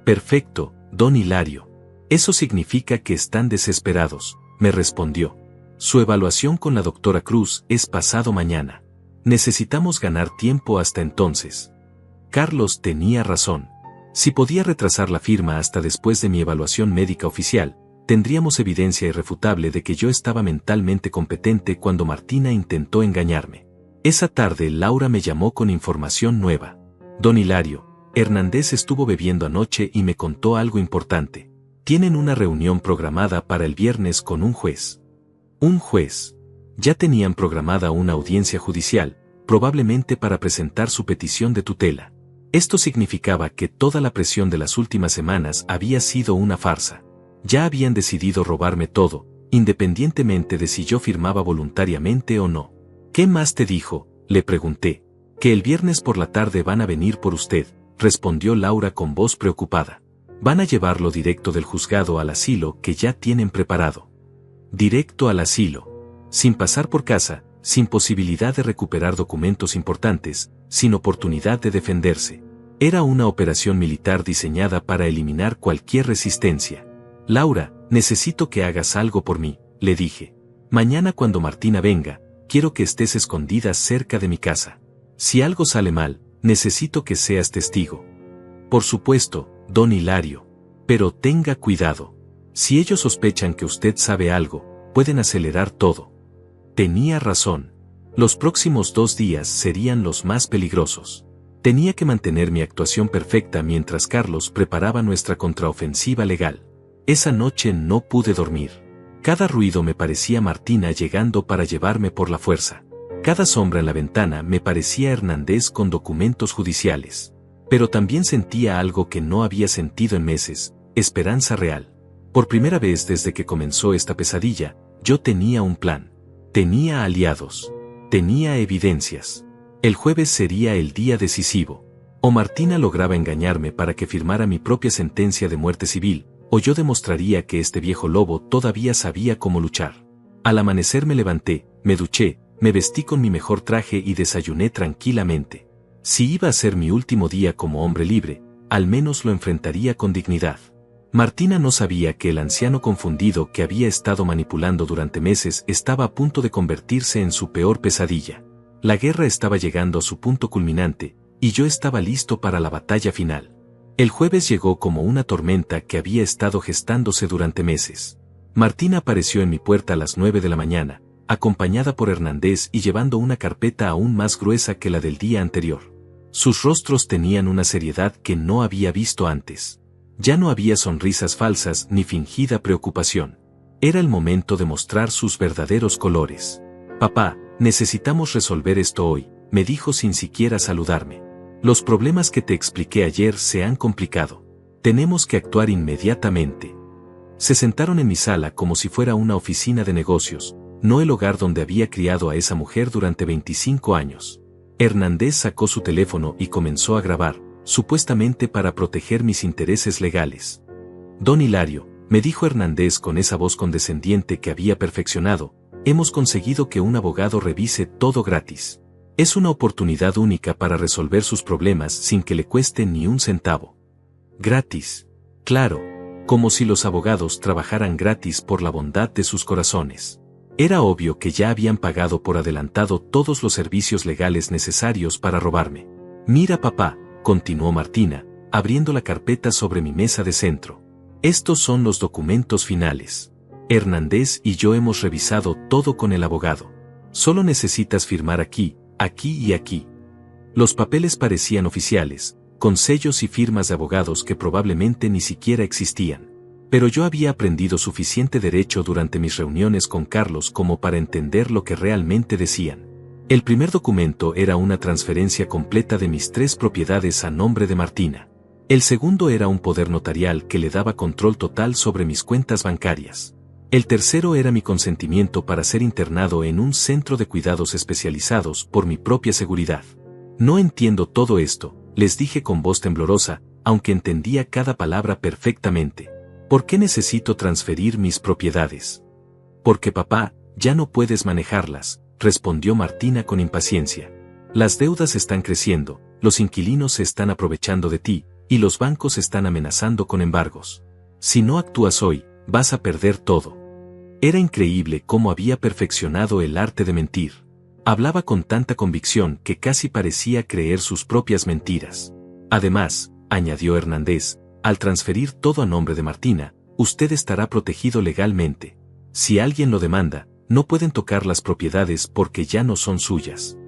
Perfecto, don Hilario. Eso significa que están desesperados, me respondió. Su evaluación con la doctora Cruz es pasado mañana. Necesitamos ganar tiempo hasta entonces. Carlos tenía razón. Si podía retrasar la firma hasta después de mi evaluación médica oficial, tendríamos evidencia irrefutable de que yo estaba mentalmente competente cuando Martina intentó engañarme. Esa tarde Laura me llamó con información nueva. Don Hilario, Hernández estuvo bebiendo anoche y me contó algo importante. Tienen una reunión programada para el viernes con un juez. ¿Un juez? Ya tenían programada una audiencia judicial, probablemente para presentar su petición de tutela. Esto significaba que toda la presión de las últimas semanas había sido una farsa. Ya habían decidido robarme todo, independientemente de si yo firmaba voluntariamente o no. ¿Qué más te dijo?, le pregunté. Que el viernes por la tarde van a venir por usted, respondió Laura con voz preocupada. Van a llevarlo directo del juzgado al asilo que ya tienen preparado. Directo al asilo. Sin pasar por casa, sin posibilidad de recuperar documentos importantes, sin oportunidad de defenderse. Era una operación militar diseñada para eliminar cualquier resistencia. Laura, necesito que hagas algo por mí, le dije. Mañana cuando Martina venga, quiero que estés escondida cerca de mi casa. Si algo sale mal, necesito que seas testigo. Por supuesto, don Hilario. Pero tenga cuidado. Si ellos sospechan que usted sabe algo, pueden acelerar todo. Tenía razón. Los próximos 2 días serían los más peligrosos. Tenía que mantener mi actuación perfecta mientras Carlos preparaba nuestra contraofensiva legal. Esa noche no pude dormir. Cada ruido me parecía Martina llegando para llevarme por la fuerza. Cada sombra en la ventana me parecía Hernández con documentos judiciales. Pero también sentía algo que no había sentido en meses, esperanza real. Por primera vez desde que comenzó esta pesadilla, yo tenía un plan. Tenía aliados. Tenía evidencias. El jueves sería el día decisivo. O Martina lograba engañarme para que firmara mi propia sentencia de muerte civil, o yo demostraría que este viejo lobo todavía sabía cómo luchar. Al amanecer me levanté, me duché, me vestí con mi mejor traje y desayuné tranquilamente. Si iba a ser mi último día como hombre libre, al menos lo enfrentaría con dignidad. Martina no sabía que el anciano confundido que había estado manipulando durante meses estaba a punto de convertirse en su peor pesadilla. La guerra estaba llegando a su punto culminante, y yo estaba listo para la batalla final. El jueves llegó como una tormenta que había estado gestándose durante meses. Martina apareció en mi puerta a las 9 de la mañana, acompañada por Hernández y llevando una carpeta aún más gruesa que la del día anterior. Sus rostros tenían una seriedad que no había visto antes. Ya no había sonrisas falsas ni fingida preocupación. Era el momento de mostrar sus verdaderos colores. Papá, necesitamos resolver esto hoy, me dijo sin siquiera saludarme. Los problemas que te expliqué ayer se han complicado. Tenemos que actuar inmediatamente. Se sentaron en mi sala como si fuera una oficina de negocios, no el hogar donde había criado a esa mujer durante 25 años. Hernández sacó su teléfono y comenzó a grabar, supuestamente para proteger mis intereses legales. Don Hilario, me dijo Hernández con esa voz condescendiente que había perfeccionado, hemos conseguido que un abogado revise todo gratis. Es una oportunidad única para resolver sus problemas sin que le cueste ni un centavo. Gratis. Claro, como si los abogados trabajaran gratis por la bondad de sus corazones. Era obvio que ya habían pagado por adelantado todos los servicios legales necesarios para robarme. Mira papá, continuó Martina, abriendo la carpeta sobre mi mesa de centro. Estos son los documentos finales. Hernández y yo hemos revisado todo con el abogado. Solo necesitas firmar aquí, aquí y aquí. Los papeles parecían oficiales, con sellos y firmas de abogados que probablemente ni siquiera existían. Pero yo había aprendido suficiente derecho durante mis reuniones con Carlos como para entender lo que realmente decían. El primer documento era una transferencia completa de mis 3 propiedades a nombre de Martina. El segundo era un poder notarial que le daba control total sobre mis cuentas bancarias. El tercero era mi consentimiento para ser internado en un centro de cuidados especializados por mi propia seguridad. No entiendo todo esto, les dije con voz temblorosa, aunque entendía cada palabra perfectamente. ¿Por qué necesito transferir mis propiedades? Porque papá, ya no puedes manejarlas, respondió Martina con impaciencia. Las deudas están creciendo, los inquilinos se están aprovechando de ti, y los bancos están amenazando con embargos. Si no actúas hoy, vas a perder todo. Era increíble cómo había perfeccionado el arte de mentir. Hablaba con tanta convicción que casi parecía creer sus propias mentiras. Además, añadió Hernández, al transferir todo a nombre de Martina, usted estará protegido legalmente. Si alguien lo demanda, no pueden tocar las propiedades porque ya no son suyas.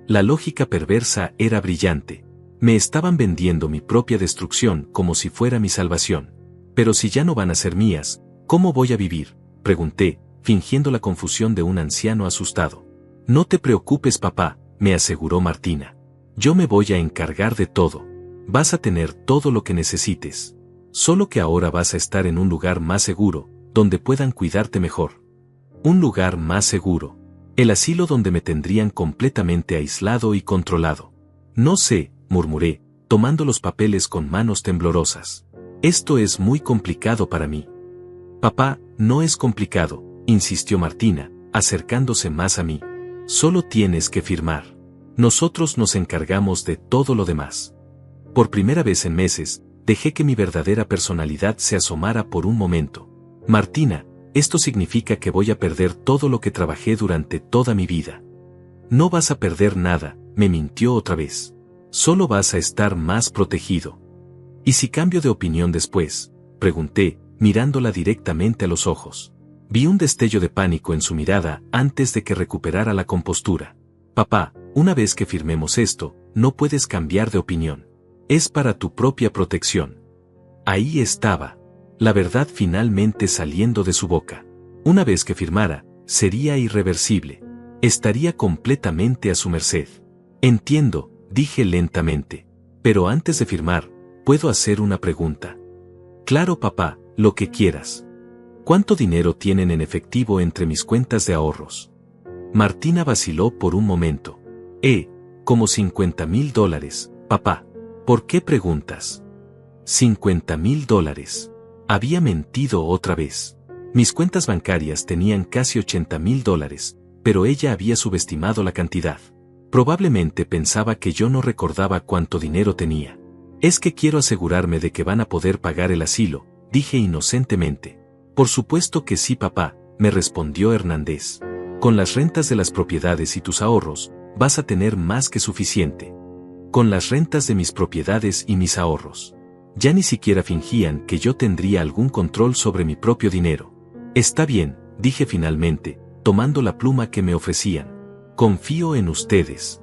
La lógica perversa era brillante. Me estaban vendiendo mi propia destrucción como si fuera mi salvación. Pero si ya no van a ser mías, ¿cómo voy a vivir?, pregunté, fingiendo la confusión de un anciano asustado. No te preocupes, papá, me aseguró Martina. Yo me voy a encargar de todo. Vas a tener todo lo que necesites. Solo que ahora vas a estar en un lugar más seguro, donde puedan cuidarte mejor. Un lugar más seguro. El asilo donde me tendrían completamente aislado y controlado. No sé, murmuré, tomando los papeles con manos temblorosas. Esto es muy complicado para mí. Papá, no es complicado, insistió Martina, acercándose más a mí. Solo tienes que firmar. Nosotros nos encargamos de todo lo demás. Por primera vez en meses, dejé que mi verdadera personalidad se asomara por un momento. Martina, esto significa que voy a perder todo lo que trabajé durante toda mi vida. No vas a perder nada, me mintió otra vez. Solo vas a estar más protegido. ¿Y si cambio de opinión después?, pregunté, mirándola directamente a los ojos. Vi un destello de pánico en su mirada antes de que recuperara la compostura. Papá, una vez que firmemos esto, no puedes cambiar de opinión. Es para tu propia protección. Ahí estaba. La verdad finalmente saliendo de su boca. Una vez que firmara, sería irreversible. Estaría completamente a su merced. Entiendo, dije lentamente. Pero antes de firmar, ¿puedo hacer una pregunta? Claro, papá, lo que quieras. ¿Cuánto dinero tienen en efectivo entre mis cuentas de ahorros? Martina vaciló por un momento. Como $50,000, papá. ¿Por qué preguntas? $50,000. Había mentido otra vez. Mis cuentas bancarias tenían casi $80,000, pero ella había subestimado la cantidad. Probablemente pensaba que yo no recordaba cuánto dinero tenía. Es que quiero asegurarme de que van a poder pagar el asilo, dije inocentemente. Por supuesto que sí, papá, me respondió Hernández. Con las rentas de las propiedades y tus ahorros, vas a tener más que suficiente. Con las rentas de mis propiedades y mis ahorros. Ya ni siquiera fingían que yo tendría algún control sobre mi propio dinero. Está bien, dije finalmente, tomando la pluma que me ofrecían. Confío en ustedes.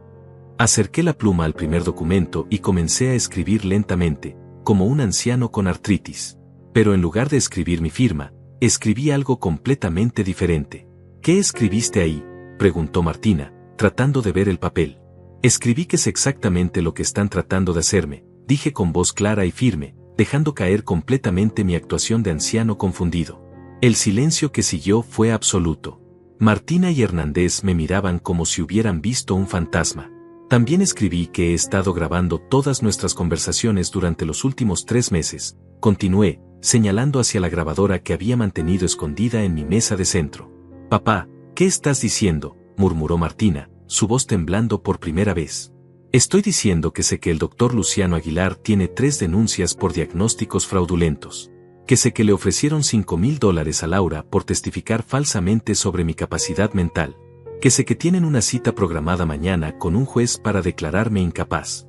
Acerqué la pluma al primer documento y comencé a escribir lentamente, como un anciano con artritis. Pero en lugar de escribir mi firma, escribí algo completamente diferente. ¿Qué escribiste ahí?, preguntó Martina, tratando de ver el papel. Escribí que es exactamente lo que están tratando de hacerme, dije con voz clara y firme, dejando caer completamente mi actuación de anciano confundido. El silencio que siguió fue absoluto. Martina y Hernández me miraban como si hubieran visto un fantasma. También escribí que he estado grabando todas nuestras conversaciones durante los últimos 3 meses, continué, señalando hacia la grabadora que había mantenido escondida en mi mesa de centro. Papá, ¿qué estás diciendo?, murmuró Martina, su voz temblando por primera vez. Estoy diciendo que sé que el doctor Luciano Aguilar tiene 3 denuncias por diagnósticos fraudulentos. Que sé que le ofrecieron $5,000 a Laura por testificar falsamente sobre mi capacidad mental. Que sé que tienen una cita programada mañana con un juez para declararme incapaz.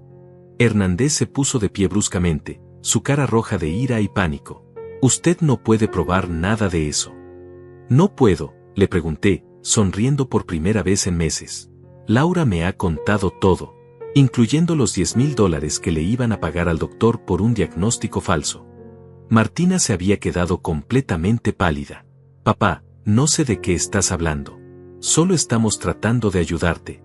Hernández se puso de pie bruscamente, su cara roja de ira y pánico. Usted no puede probar nada de eso. No puedo, le pregunté, sonriendo por primera vez en meses. Laura me ha contado todo, incluyendo los $10,000 que le iban a pagar al doctor por un diagnóstico falso. Martina se había quedado completamente pálida. Papá, no sé de qué estás hablando. Solo estamos tratando de ayudarte.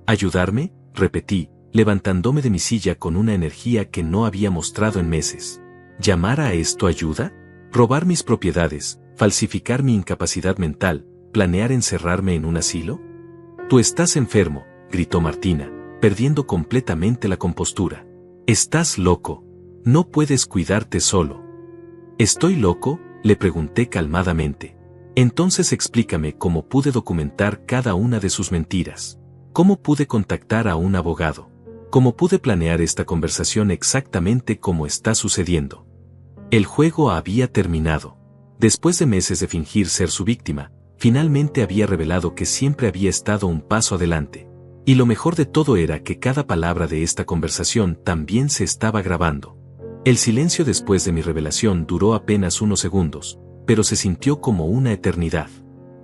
¿Ayudarme?, repetí, levantándome de mi silla con una energía que no había mostrado en meses. ¿Llamar a esto ayuda? ¿Robar mis propiedades, falsificar mi incapacidad mental, planear encerrarme en un asilo? Tú estás enfermo, gritó Martina, perdiendo completamente la compostura. Estás loco. No puedes cuidarte solo. ¿Estoy loco?, le pregunté calmadamente. Entonces explícame cómo pude documentar cada una de sus mentiras. ¿Cómo pude contactar a un abogado? ¿Cómo pude planear esta conversación exactamente como está sucediendo? El juego había terminado. Después de meses de fingir ser su víctima, finalmente había revelado que siempre había estado un paso adelante. Y lo mejor de todo era que cada palabra de esta conversación también se estaba grabando. El silencio después de mi revelación duró apenas unos segundos, pero se sintió como una eternidad.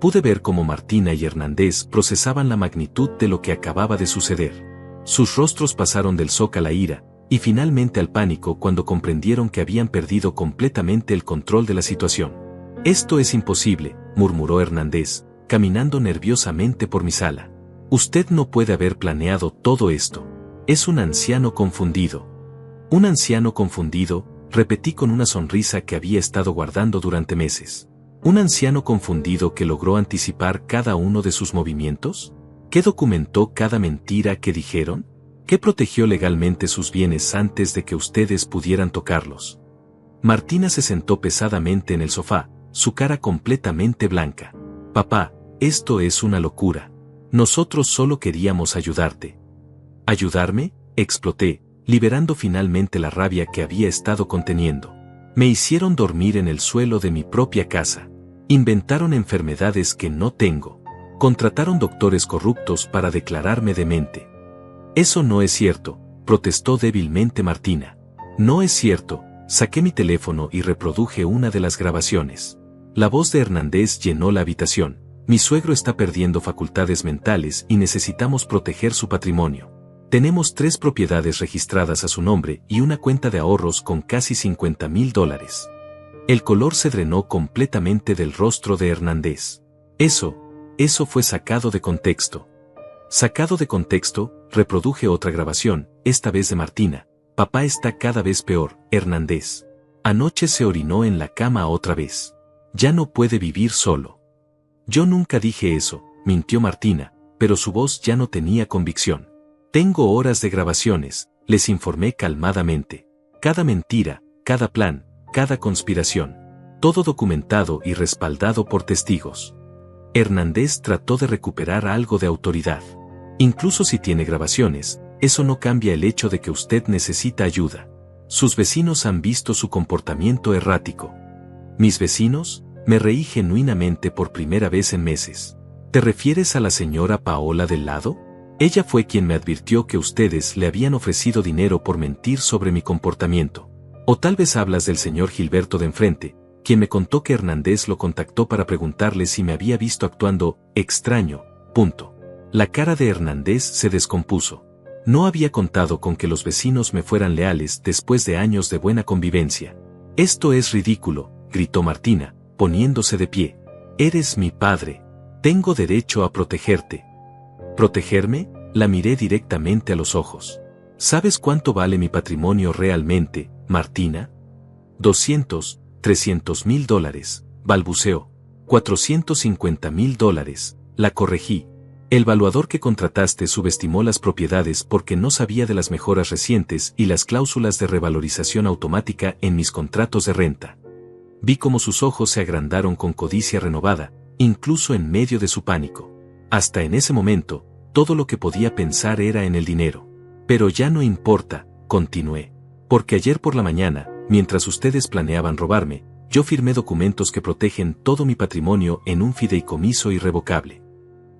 Pude ver cómo Martina y Hernández procesaban la magnitud de lo que acababa de suceder. Sus rostros pasaron del shock a la ira, y finalmente al pánico cuando comprendieron que habían perdido completamente el control de la situación. «Esto es imposible», murmuró Hernández, caminando nerviosamente por mi sala. «Usted no puede haber planeado todo esto. Es un anciano confundido». «Un anciano confundido», repetí con una sonrisa que había estado guardando durante meses. ¿Un anciano confundido que logró anticipar cada uno de sus movimientos? ¿Qué documentó cada mentira que dijeron? ¿Qué protegió legalmente sus bienes antes de que ustedes pudieran tocarlos? Martina se sentó pesadamente en el sofá, su cara completamente blanca. Papá, esto es una locura. Nosotros solo queríamos ayudarte. ¿Ayudarme? Exploté, liberando finalmente la rabia que había estado conteniendo. Me hicieron dormir en el suelo de mi propia casa. Inventaron enfermedades que no tengo. Contrataron doctores corruptos para declararme demente. Eso no es cierto, protestó débilmente Martina. No es cierto, saqué mi teléfono y reproduje una de las grabaciones. La voz de Hernández llenó la habitación. Mi suegro está perdiendo facultades mentales y necesitamos proteger su patrimonio. Tenemos 3 propiedades registradas a su nombre y una cuenta de ahorros con casi $50,000. El color se drenó completamente del rostro de Hernández. Eso fue sacado de contexto. Sacado de contexto, reproduje otra grabación, esta vez de Martina. Papá está cada vez peor, Hernández. Anoche se orinó en la cama otra vez. Ya no puede vivir solo. Yo nunca dije eso, mintió Martina, pero su voz ya no tenía convicción. Tengo horas de grabaciones, les informé calmadamente. Cada mentira, cada plan, cada conspiración. Todo documentado y respaldado por testigos. Hernández trató de recuperar algo de autoridad. Incluso si tiene grabaciones, eso no cambia el hecho de que usted necesita ayuda. Sus vecinos han visto su comportamiento errático. ¿Mis vecinos? Me reí genuinamente por primera vez en meses. ¿Te refieres a la señora Paola del lado? Ella fue quien me advirtió que ustedes le habían ofrecido dinero por mentir sobre mi comportamiento. O tal vez hablas del señor Gilberto de enfrente, quien me contó que Hernández lo contactó para preguntarle si me había visto actuando extraño. La cara de Hernández se descompuso. No había contado con que los vecinos me fueran leales después de años de buena convivencia. Esto es ridículo, gritó Martina, poniéndose de pie. Eres mi padre. Tengo derecho a protegerte. ¿Protegerme? La miré directamente a los ojos. ¿Sabes cuánto vale mi patrimonio realmente, Martina? 200, $300,000, balbuceó. $450,000, la corregí. El valuador que contrataste subestimó las propiedades porque no sabía de las mejoras recientes y las cláusulas de revalorización automática en mis contratos de renta. Vi cómo sus ojos se agrandaron con codicia renovada, incluso en medio de su pánico. Hasta en ese momento, todo lo que podía pensar era en el dinero. Pero ya no importa, continué. Porque ayer por la mañana, mientras ustedes planeaban robarme, yo firmé documentos que protegen todo mi patrimonio en un fideicomiso irrevocable.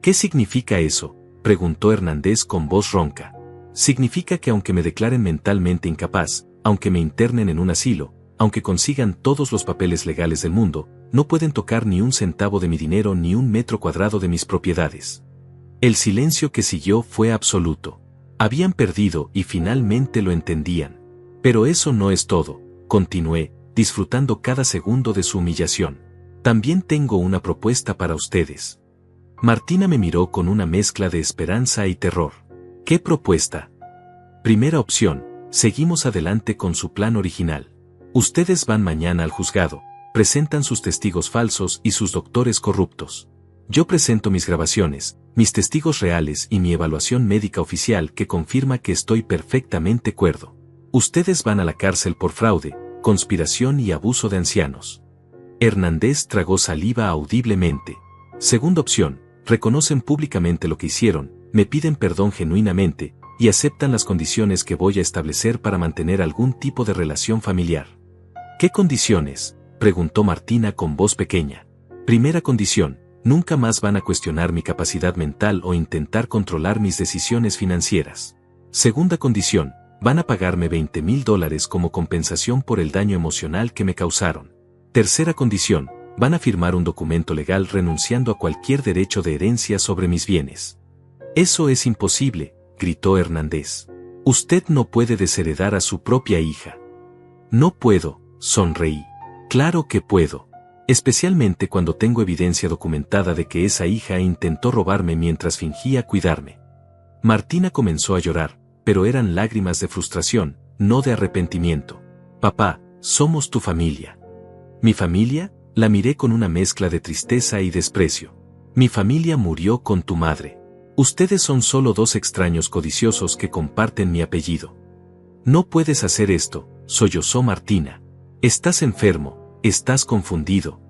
¿Qué significa eso?, preguntó Hernández con voz ronca. Significa que aunque me declaren mentalmente incapaz, aunque me internen en un asilo, aunque consigan todos los papeles legales del mundo, no pueden tocar ni un centavo de mi dinero ni un metro cuadrado de mis propiedades. El silencio que siguió fue absoluto. Habían perdido y finalmente lo entendían. Pero eso no es todo, continué, disfrutando cada segundo de su humillación. También tengo una propuesta para ustedes. Martina me miró con una mezcla de esperanza y terror. ¿Qué propuesta? Primera opción, seguimos adelante con su plan original. Ustedes van mañana al juzgado, presentan sus testigos falsos y sus doctores corruptos. Yo presento mis grabaciones, mis testigos reales y mi evaluación médica oficial que confirma que estoy perfectamente cuerdo. Ustedes van a la cárcel por fraude, conspiración y abuso de ancianos. Hernández tragó saliva audiblemente. Segunda opción, reconocen públicamente lo que hicieron, me piden perdón genuinamente, y aceptan las condiciones que voy a establecer para mantener algún tipo de relación familiar. ¿Qué condiciones? preguntó Martina con voz pequeña. Primera condición, nunca más van a cuestionar mi capacidad mental o intentar controlar mis decisiones financieras. Segunda condición, van a pagarme $20,000 como compensación por el daño emocional que me causaron. Tercera condición, van a firmar un documento legal renunciando a cualquier derecho de herencia sobre mis bienes. Eso es imposible, gritó Hernández. Usted no puede desheredar a su propia hija. No puedo, sonreí. Claro que puedo. Especialmente cuando tengo evidencia documentada de que esa hija intentó robarme mientras fingía cuidarme. Martina comenzó a llorar, pero eran lágrimas de frustración, no de arrepentimiento. Papá, somos tu familia. ¿Mi familia? La miré con una mezcla de tristeza y desprecio. Mi familia murió con tu madre. Ustedes son solo dos extraños codiciosos que comparten mi apellido. No puedes hacer esto, sollozó Martina. Estás enfermo, estás confundido.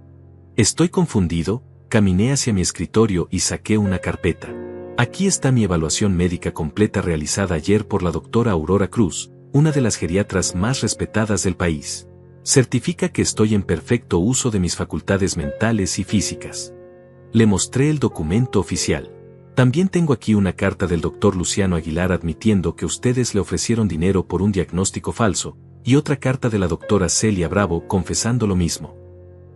Estoy confundido, caminé hacia mi escritorio y saqué una carpeta. Aquí está mi evaluación médica completa realizada ayer por la doctora Aurora Cruz, una de las geriatras más respetadas del país. Certifica que estoy en perfecto uso de mis facultades mentales y físicas. Le mostré el documento oficial. También tengo aquí una carta del doctor Luciano Aguilar admitiendo que ustedes le ofrecieron dinero por un diagnóstico falso, y otra carta de la doctora Celia Bravo confesando lo mismo.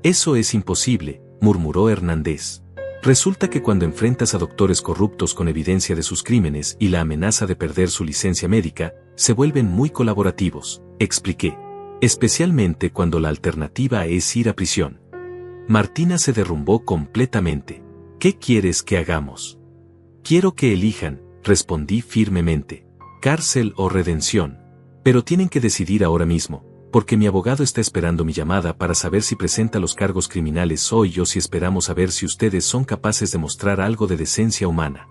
Eso es imposible, murmuró Hernández. Resulta que cuando enfrentas a doctores corruptos con evidencia de sus crímenes y la amenaza de perder su licencia médica, se vuelven muy colaborativos, expliqué. Especialmente cuando la alternativa es ir a prisión. Martina se derrumbó completamente. ¿Qué quieres que hagamos? Quiero que elijan, respondí firmemente. Cárcel o redención. Pero tienen que decidir ahora mismo, porque mi abogado está esperando mi llamada para saber si presenta los cargos criminales hoy o si esperamos a ver si ustedes son capaces de mostrar algo de decencia humana.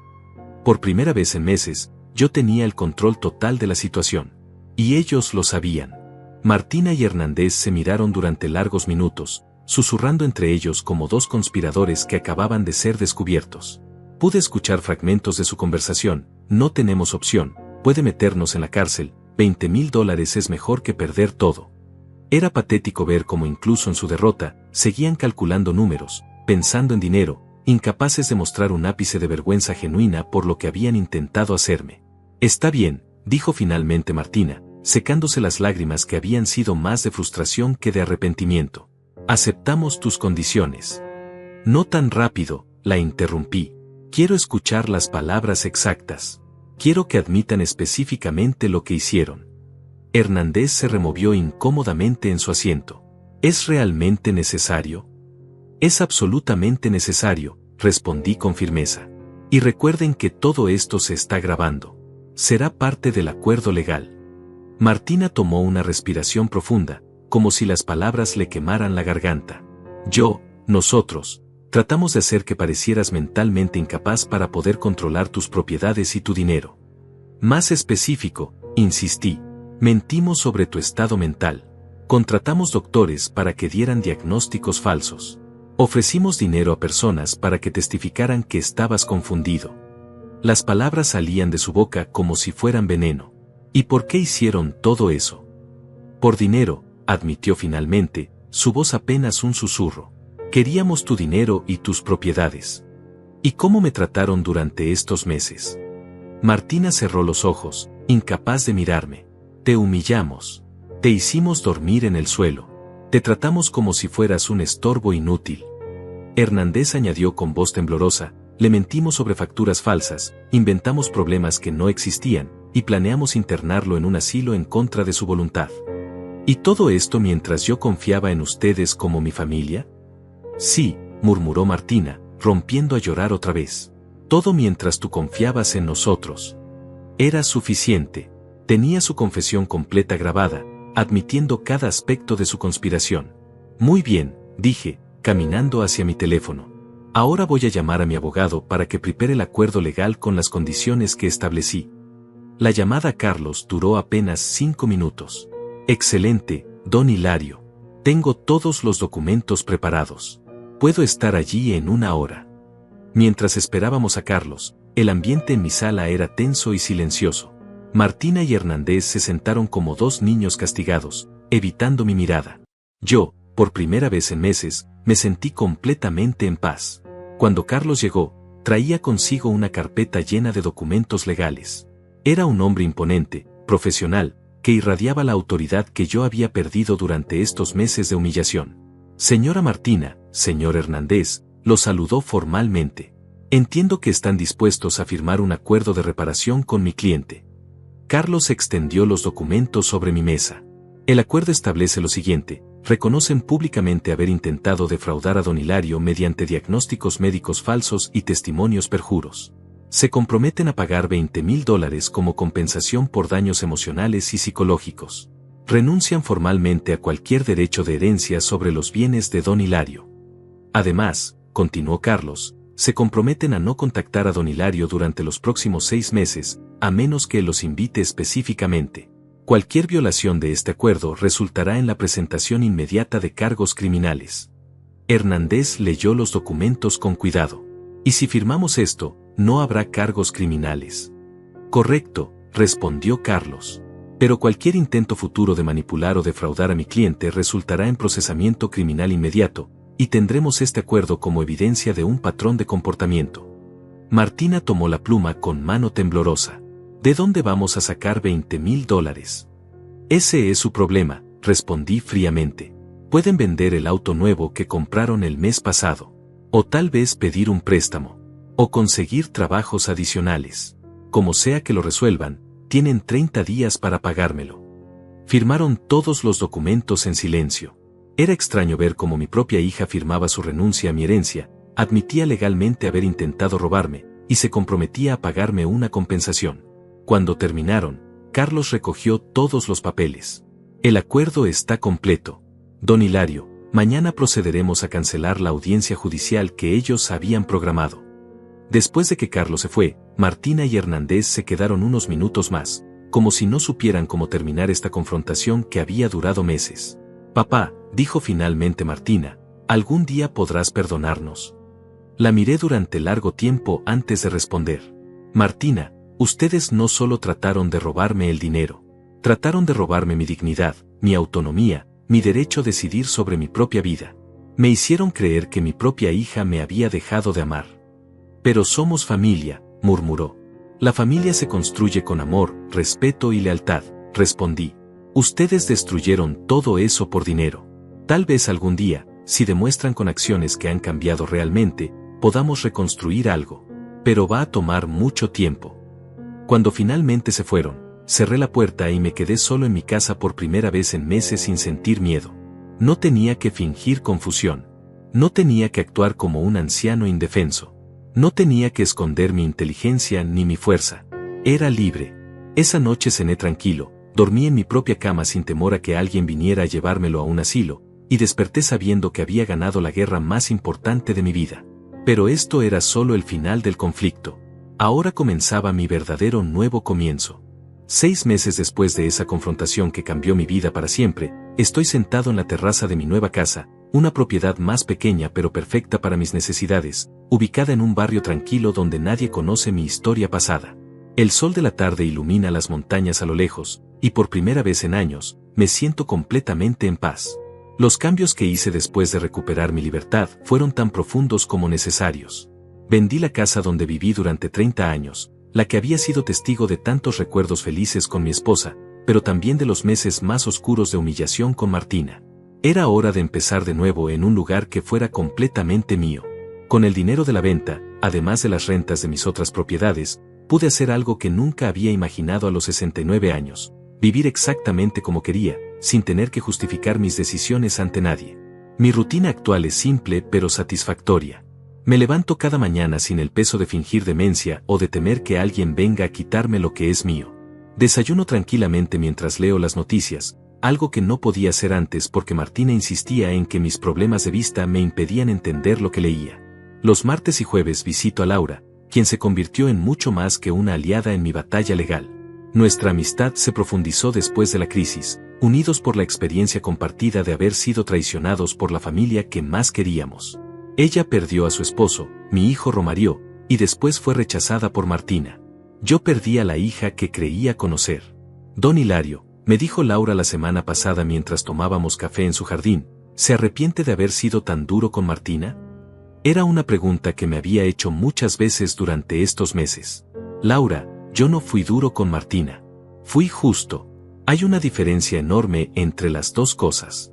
Por primera vez en meses, yo tenía el control total de la situación. Y ellos lo sabían. Martina y Hernández se miraron durante largos minutos, susurrando entre ellos como dos conspiradores que acababan de ser descubiertos. Pude escuchar fragmentos de su conversación. No tenemos opción, puede meternos en la cárcel, $20,000 es mejor que perder todo. Era patético ver cómo incluso en su derrota, seguían calculando números, pensando en dinero, incapaces de mostrar un ápice de vergüenza genuina por lo que habían intentado hacerme. Está bien, dijo finalmente Martina, secándose las lágrimas que habían sido más de frustración que de arrepentimiento. Aceptamos tus condiciones. No tan rápido, la interrumpí. Quiero escuchar las palabras exactas. Quiero que admitan específicamente lo que hicieron. Hernández se removió incómodamente en su asiento. ¿Es realmente necesario? Es absolutamente necesario, respondí con firmeza. Y recuerden que todo esto se está grabando. Será parte del acuerdo legal. Martina tomó una respiración profunda, como si las palabras le quemaran la garganta. Nosotros, tratamos de hacer que parecieras mentalmente incapaz para poder controlar tus propiedades y tu dinero. Más específico, insistí, mentimos sobre tu estado mental. Contratamos doctores para que dieran diagnósticos falsos. Ofrecimos dinero a personas para que testificaran que estabas confundido. Las palabras salían de su boca como si fueran veneno. ¿Y por qué hicieron todo eso? Por dinero, admitió finalmente, su voz apenas un susurro. Queríamos tu dinero y tus propiedades. ¿Y cómo me trataron durante estos meses? Martina cerró los ojos, incapaz de mirarme. Te humillamos. Te hicimos dormir en el suelo. Te tratamos como si fueras un estorbo inútil. Hernández añadió con voz temblorosa, le mentimos sobre facturas falsas, inventamos problemas que no existían, y planeamos internarlo en un asilo en contra de su voluntad. ¿Y todo esto mientras yo confiaba en ustedes como mi familia? Sí, murmuró Martina, rompiendo a llorar otra vez. Todo mientras tú confiabas en nosotros. Era suficiente. Tenía su confesión completa grabada, admitiendo cada aspecto de su conspiración. Muy bien, dije, caminando hacia mi teléfono. Ahora voy a llamar a mi abogado para que prepare el acuerdo legal con las condiciones que establecí. La llamada a Carlos duró apenas 5 minutos. Excelente, don Hilario. Tengo todos los documentos preparados. Puedo estar allí en 1 hora. Mientras esperábamos a Carlos, el ambiente en mi sala era tenso y silencioso. Martina y Hernández se sentaron como dos niños castigados, evitando mi mirada. por primera vez en meses, me sentí completamente en paz. Cuando Carlos llegó, traía consigo una carpeta llena de documentos legales. Era un hombre imponente, profesional, que irradiaba la autoridad que yo había perdido durante estos meses de humillación. Señora Martina, señor Hernández, lo saludó formalmente. Entiendo que están dispuestos a firmar un acuerdo de reparación con mi cliente. Carlos extendió los documentos sobre mi mesa. El acuerdo establece lo siguiente: reconocen públicamente haber intentado defraudar a don Hilario mediante diagnósticos médicos falsos y testimonios perjuros. Se comprometen a pagar $20,000 como compensación por daños emocionales y psicológicos. Renuncian formalmente a cualquier derecho de herencia sobre los bienes de don Hilario. Además, continuó Carlos, se comprometen a no contactar a don Hilario durante los próximos 6 meses, a menos que los invite específicamente. Cualquier violación de este acuerdo resultará en la presentación inmediata de cargos criminales. Hernández leyó los documentos con cuidado. ¿Y si firmamos esto, no habrá cargos criminales? Correcto, respondió Carlos. Pero cualquier intento futuro de manipular o defraudar a mi cliente resultará en procesamiento criminal inmediato, y tendremos este acuerdo como evidencia de un patrón de comportamiento. Martina tomó la pluma con mano temblorosa. ¿De dónde vamos a sacar $20,000? Ese es su problema, respondí fríamente. Pueden vender el auto nuevo que compraron el mes pasado. O tal vez pedir un préstamo. O conseguir trabajos adicionales. Como sea que lo resuelvan, tienen 30 días para pagármelo. Firmaron todos los documentos en silencio. Era extraño ver cómo mi propia hija firmaba su renuncia a mi herencia, admitía legalmente haber intentado robarme, y se comprometía a pagarme una compensación. Cuando terminaron, Carlos recogió todos los papeles. El acuerdo está completo. Don Hilario, mañana procederemos a cancelar la audiencia judicial que ellos habían programado. Después de que Carlos se fue, Martina y Hernández se quedaron unos minutos más, como si no supieran cómo terminar esta confrontación que había durado meses. Papá, dijo finalmente Martina, algún día podrás perdonarnos. La miré durante largo tiempo antes de responder. Martina, ustedes no solo trataron de robarme el dinero, trataron de robarme mi dignidad, mi autonomía, mi derecho a decidir sobre mi propia vida. Me hicieron creer que mi propia hija me había dejado de amar. Pero somos familia, murmuró. La familia se construye con amor, respeto y lealtad, respondí. Ustedes destruyeron todo eso por dinero. Tal vez algún día, si demuestran con acciones que han cambiado realmente, podamos reconstruir algo. Pero va a tomar mucho tiempo. Cuando finalmente se fueron, cerré la puerta y me quedé solo en mi casa por primera vez en meses sin sentir miedo. No tenía que fingir confusión. No tenía que actuar como un anciano indefenso. No tenía que esconder mi inteligencia ni mi fuerza. Era libre. Esa noche cené tranquilo, dormí en mi propia cama sin temor a que alguien viniera a llevármelo a un asilo, y desperté sabiendo que había ganado la guerra más importante de mi vida. Pero esto era solo el final del conflicto. Ahora comenzaba mi verdadero nuevo comienzo. 6 meses después de esa confrontación que cambió mi vida para siempre, estoy sentado en la terraza de mi nueva casa, una propiedad más pequeña pero perfecta para mis necesidades, ubicada en un barrio tranquilo donde nadie conoce mi historia pasada. El sol de la tarde ilumina las montañas a lo lejos, y por primera vez en años, me siento completamente en paz. Los cambios que hice después de recuperar mi libertad fueron tan profundos como necesarios. Vendí la casa donde viví durante 30 años, la que había sido testigo de tantos recuerdos felices con mi esposa, pero también de los meses más oscuros de humillación con Martina. Era hora de empezar de nuevo en un lugar que fuera completamente mío. Con el dinero de la venta, además de las rentas de mis otras propiedades, pude hacer algo que nunca había imaginado a los 69 años, vivir exactamente como quería, sin tener que justificar mis decisiones ante nadie. Mi rutina actual es simple pero satisfactoria. Me levanto cada mañana sin el peso de fingir demencia o de temer que alguien venga a quitarme lo que es mío. Desayuno tranquilamente mientras leo las noticias, algo que no podía hacer antes porque Martina insistía en que mis problemas de vista me impedían entender lo que leía. Los martes y jueves visito a Laura, quien se convirtió en mucho más que una aliada en mi batalla legal. Nuestra amistad se profundizó después de la crisis, unidos por la experiencia compartida de haber sido traicionados por la familia que más queríamos. Ella perdió a su esposo, mi hijo Romario, y después fue rechazada por Martina. Yo perdí a la hija que creía conocer. Don Hilario, me dijo Laura la semana pasada mientras tomábamos café en su jardín, ¿Se arrepiente de haber sido tan duro con Martina? Era una pregunta que me había hecho muchas veces durante estos meses. Laura, yo no fui duro con Martina. Fui justo. Hay una diferencia enorme entre las dos cosas.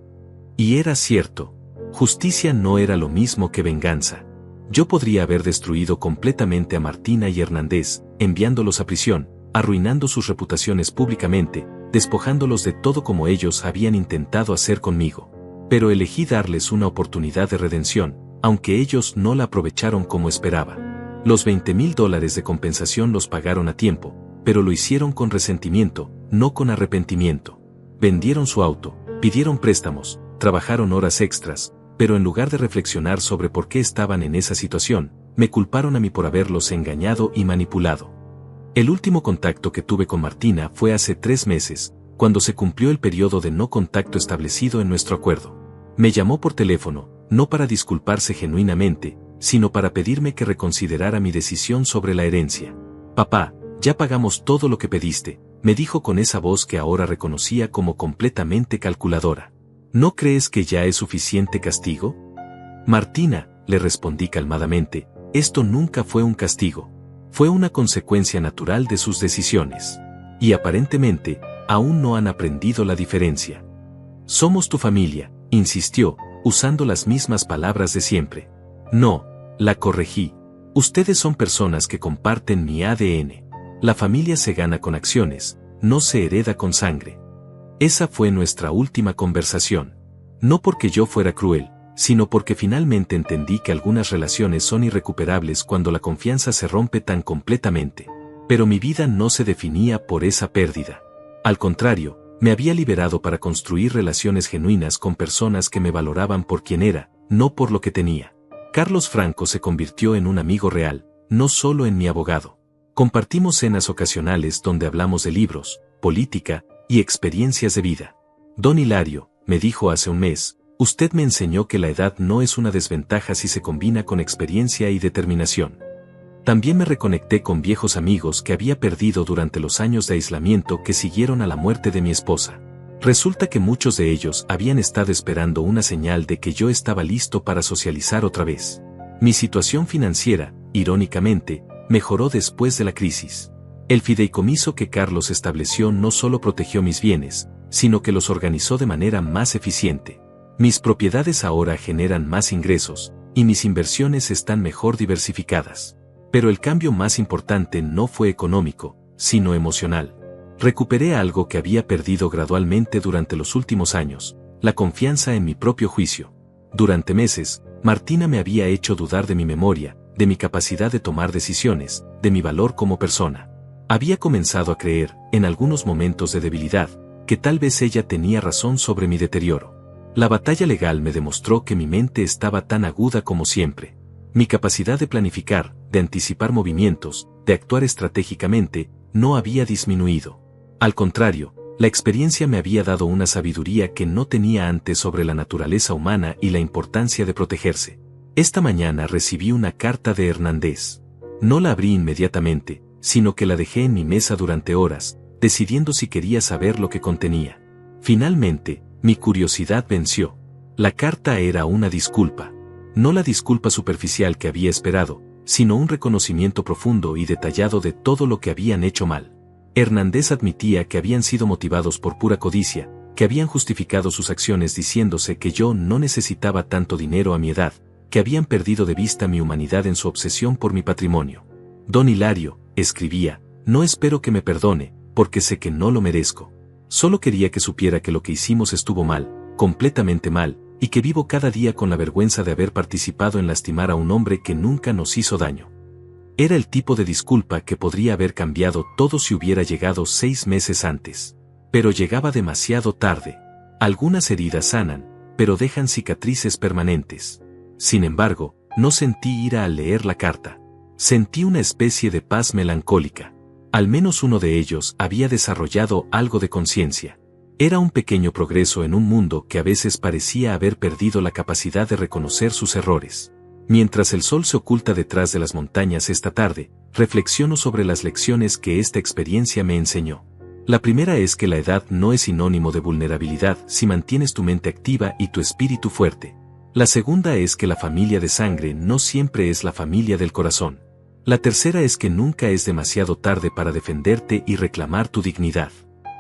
Y era cierto. Justicia no era lo mismo que venganza. Yo podría haber destruido completamente a Martina y Hernández, enviándolos a prisión, arruinando sus reputaciones públicamente, despojándolos de todo como ellos habían intentado hacer conmigo. Pero elegí darles una oportunidad de redención, aunque ellos no la aprovecharon como esperaba. Los $20,000 de compensación los pagaron a tiempo, pero lo hicieron con resentimiento, no con arrepentimiento. Vendieron su auto, pidieron préstamos, trabajaron horas extras, pero en lugar de reflexionar sobre por qué estaban en esa situación, me culparon a mí por haberlos engañado y manipulado. El último contacto que tuve con Martina fue hace 3 meses, cuando se cumplió el periodo de no contacto establecido en nuestro acuerdo. Me llamó por teléfono, no para disculparse genuinamente, sino para pedirme que reconsiderara mi decisión sobre la herencia. Papá, ya pagamos todo lo que pediste, me dijo con esa voz que ahora reconocía como completamente calculadora. ¿No crees que ya es suficiente castigo? Martina, le respondí calmadamente, esto nunca fue un castigo. Fue una consecuencia natural de sus decisiones. Y aparentemente, aún no han aprendido la diferencia. Somos tu familia, insistió, usando las mismas palabras de siempre. No, la corregí. Ustedes son personas que comparten mi ADN. La familia se gana con acciones, no se hereda con sangre. Esa fue nuestra última conversación. No porque yo fuera cruel, sino porque finalmente entendí que algunas relaciones son irrecuperables cuando la confianza se rompe tan completamente. Pero mi vida no se definía por esa pérdida. Al contrario, me había liberado para construir relaciones genuinas con personas que me valoraban por quien era, no por lo que tenía. Carlos Franco se convirtió en un amigo real, no solo en mi abogado. Compartimos cenas ocasionales donde hablamos de libros, política y experiencias de vida. Don Hilario, me dijo hace un mes, usted me enseñó que la edad no es una desventaja si se combina con experiencia y determinación. También me reconecté con viejos amigos que había perdido durante los años de aislamiento que siguieron a la muerte de mi esposa. Resulta que muchos de ellos habían estado esperando una señal de que yo estaba listo para socializar otra vez. Mi situación financiera, irónicamente, mejoró después de la crisis. El fideicomiso que Carlos estableció no solo protegió mis bienes, sino que los organizó de manera más eficiente. Mis propiedades ahora generan más ingresos, y mis inversiones están mejor diversificadas. Pero el cambio más importante no fue económico, sino emocional. Recuperé algo que había perdido gradualmente durante los últimos años, la confianza en mi propio juicio. Durante meses, Martina me había hecho dudar de mi memoria, de mi capacidad de tomar decisiones, de mi valor como persona. Había comenzado a creer, en algunos momentos de debilidad, que tal vez ella tenía razón sobre mi deterioro. La batalla legal me demostró que mi mente estaba tan aguda como siempre. Mi capacidad de planificar, de anticipar movimientos, de actuar estratégicamente, no había disminuido. Al contrario, la experiencia me había dado una sabiduría que no tenía antes sobre la naturaleza humana y la importancia de protegerse. Esta mañana recibí una carta de Hernández. No la abrí inmediatamente, sino que la dejé en mi mesa durante horas, decidiendo si quería saber lo que contenía. Finalmente, mi curiosidad venció. La carta era una disculpa. No la disculpa superficial que había esperado, sino un reconocimiento profundo y detallado de todo lo que habían hecho mal. Hernández admitía que habían sido motivados por pura codicia, que habían justificado sus acciones diciéndose que yo no necesitaba tanto dinero a mi edad, que habían perdido de vista mi humanidad en su obsesión por mi patrimonio. Don Hilario, escribía, no espero que me perdone, porque sé que no lo merezco. Solo quería que supiera que lo que hicimos estuvo mal, completamente mal, y que vivo cada día con la vergüenza de haber participado en lastimar a un hombre que nunca nos hizo daño. Era el tipo de disculpa que podría haber cambiado todo si hubiera llegado 6 meses antes. Pero llegaba demasiado tarde. Algunas heridas sanan, pero dejan cicatrices permanentes. Sin embargo, no sentí ira al leer la carta. Sentí una especie de paz melancólica. Al menos uno de ellos había desarrollado algo de conciencia. Era un pequeño progreso en un mundo que a veces parecía haber perdido la capacidad de reconocer sus errores. Mientras el sol se oculta detrás de las montañas esta tarde, reflexiono sobre las lecciones que esta experiencia me enseñó. La primera es que la edad no es sinónimo de vulnerabilidad si mantienes tu mente activa y tu espíritu fuerte. La segunda es que la familia de sangre no siempre es la familia del corazón. La tercera es que nunca es demasiado tarde para defenderte y reclamar tu dignidad.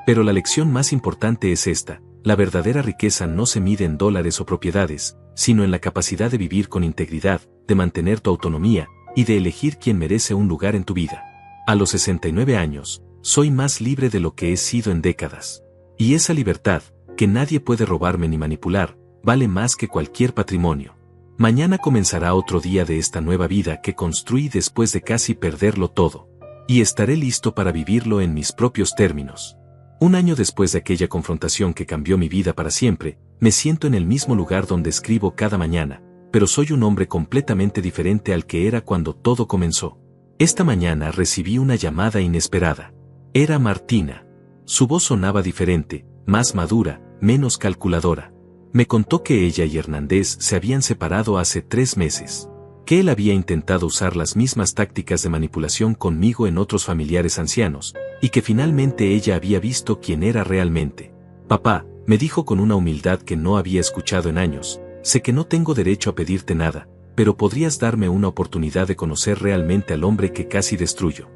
Pero la lección más importante es esta: la verdadera riqueza no se mide en dólares o propiedades, sino en la capacidad de vivir con integridad, de mantener tu autonomía, y de elegir quién merece un lugar en tu vida. A los 69 años, soy más libre de lo que he sido en décadas. Y esa libertad, que nadie puede robarme ni manipular, vale más que cualquier patrimonio. Mañana comenzará otro día de esta nueva vida que construí después de casi perderlo todo. Y estaré listo para vivirlo en mis propios términos. Un año después de aquella confrontación que cambió mi vida para siempre, me siento en el mismo lugar donde escribo cada mañana, pero soy un hombre completamente diferente al que era cuando todo comenzó. Esta mañana recibí una llamada inesperada. Era Martina. Su voz sonaba diferente, más madura, menos calculadora. Me contó que ella y Hernández se habían separado hace 3 meses. Que él había intentado usar las mismas tácticas de manipulación conmigo en otros familiares ancianos, y que finalmente ella había visto quién era realmente. Papá, me dijo con una humildad que no había escuchado en años, sé que no tengo derecho a pedirte nada, pero podrías darme una oportunidad de conocer realmente al hombre que casi destruyo.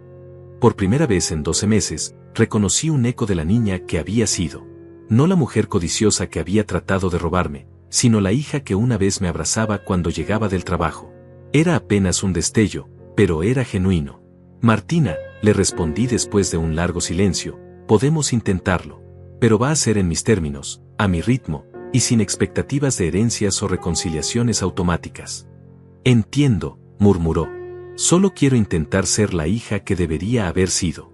Por primera vez en 12 meses, reconocí un eco de la niña que había sido. No la mujer codiciosa que había tratado de robarme, sino la hija que una vez me abrazaba cuando llegaba del trabajo. Era apenas un destello, pero era genuino. Martina, le respondí después de un largo silencio, podemos intentarlo. Pero va a ser en mis términos, a mi ritmo, y sin expectativas de herencias o reconciliaciones automáticas. Entiendo, murmuró. Solo quiero intentar ser la hija que debería haber sido.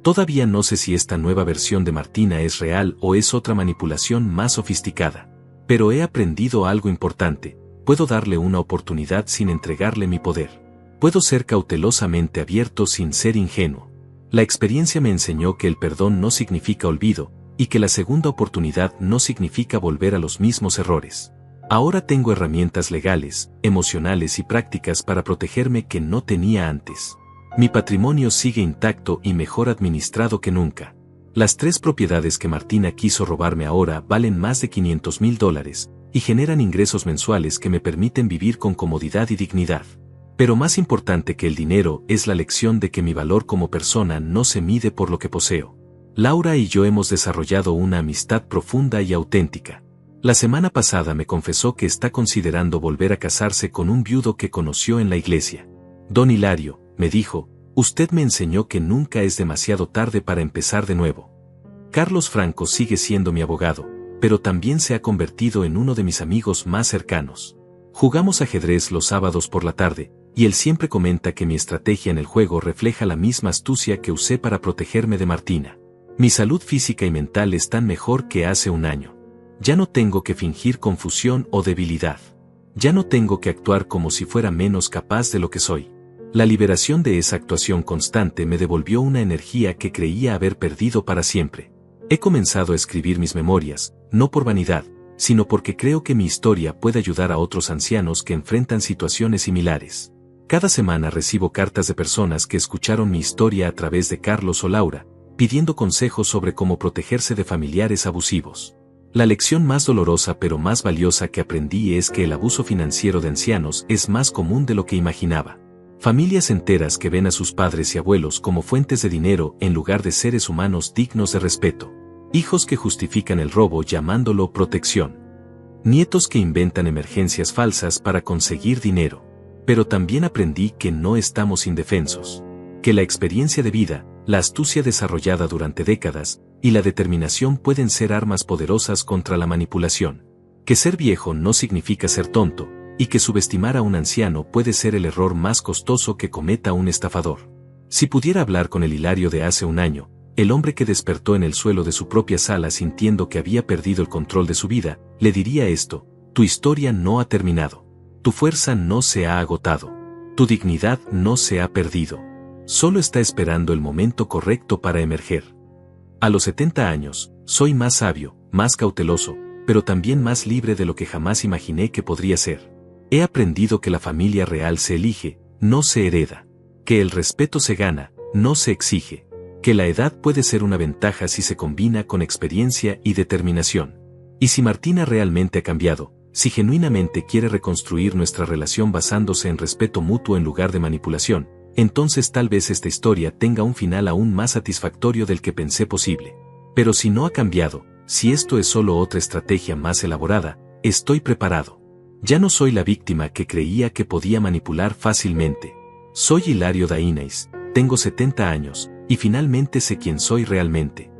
Todavía no sé si esta nueva versión de Martina es real o es otra manipulación más sofisticada. Pero he aprendido algo importante: puedo darle una oportunidad sin entregarle mi poder. Puedo ser cautelosamente abierto sin ser ingenuo. La experiencia me enseñó que el perdón no significa olvido, y que la segunda oportunidad no significa volver a los mismos errores. Ahora tengo herramientas legales, emocionales y prácticas para protegerme que no tenía antes. Mi patrimonio sigue intacto y mejor administrado que nunca. Las 3 propiedades que Martina quiso robarme ahora valen más de $500,000 y generan ingresos mensuales que me permiten vivir con comodidad y dignidad. Pero más importante que el dinero es la lección de que mi valor como persona no se mide por lo que poseo. Laura y yo hemos desarrollado una amistad profunda y auténtica. La semana pasada me confesó que está considerando volver a casarse con un viudo que conoció en la iglesia. Don Hilario, me dijo, usted me enseñó que nunca es demasiado tarde para empezar de nuevo. Carlos Franco sigue siendo mi abogado, pero también se ha convertido en uno de mis amigos más cercanos. Jugamos ajedrez los sábados por la tarde, y él siempre comenta que mi estrategia en el juego refleja la misma astucia que usé para protegerme de Martina. Mi salud física y mental están mejor que hace un año. Ya no tengo que fingir confusión o debilidad. Ya no tengo que actuar como si fuera menos capaz de lo que soy. La liberación de esa actuación constante me devolvió una energía que creía haber perdido para siempre. He comenzado a escribir mis memorias, no por vanidad, sino porque creo que mi historia puede ayudar a otros ancianos que enfrentan situaciones similares. Cada semana recibo cartas de personas que escucharon mi historia a través de Carlos o Laura, pidiendo consejos sobre cómo protegerse de familiares abusivos. La lección más dolorosa pero más valiosa que aprendí es que el abuso financiero de ancianos es más común de lo que imaginaba. Familias enteras que ven a sus padres y abuelos como fuentes de dinero en lugar de seres humanos dignos de respeto. Hijos que justifican el robo llamándolo protección. Nietos que inventan emergencias falsas para conseguir dinero. Pero también aprendí que no estamos indefensos. Que la experiencia de vida, la astucia desarrollada durante décadas, y la determinación pueden ser armas poderosas contra la manipulación. Que ser viejo no significa ser tonto, y que subestimar a un anciano puede ser el error más costoso que cometa un estafador. Si pudiera hablar con el Hilario de hace un año, el hombre que despertó en el suelo de su propia sala sintiendo que había perdido el control de su vida, le diría esto: tu historia no ha terminado. Tu fuerza no se ha agotado. Tu dignidad no se ha perdido. Solo está esperando el momento correcto para emerger. A los 70 años, soy más sabio, más cauteloso, pero también más libre de lo que jamás imaginé que podría ser. He aprendido que la familia real se elige, no se hereda. Que el respeto se gana, no se exige. que la edad puede ser una ventaja si se combina con experiencia y determinación. Y si Martina realmente ha cambiado, si genuinamente quiere reconstruir nuestra relación basándose en respeto mutuo en lugar de manipulación, entonces tal vez esta historia tenga un final aún más satisfactorio del que pensé posible. Pero si no ha cambiado, si esto es solo otra estrategia más elaborada, estoy preparado. Ya no soy la víctima que creía que podía manipular fácilmente. Soy Hilario Dainais, tengo 70 años, y finalmente sé quién soy realmente.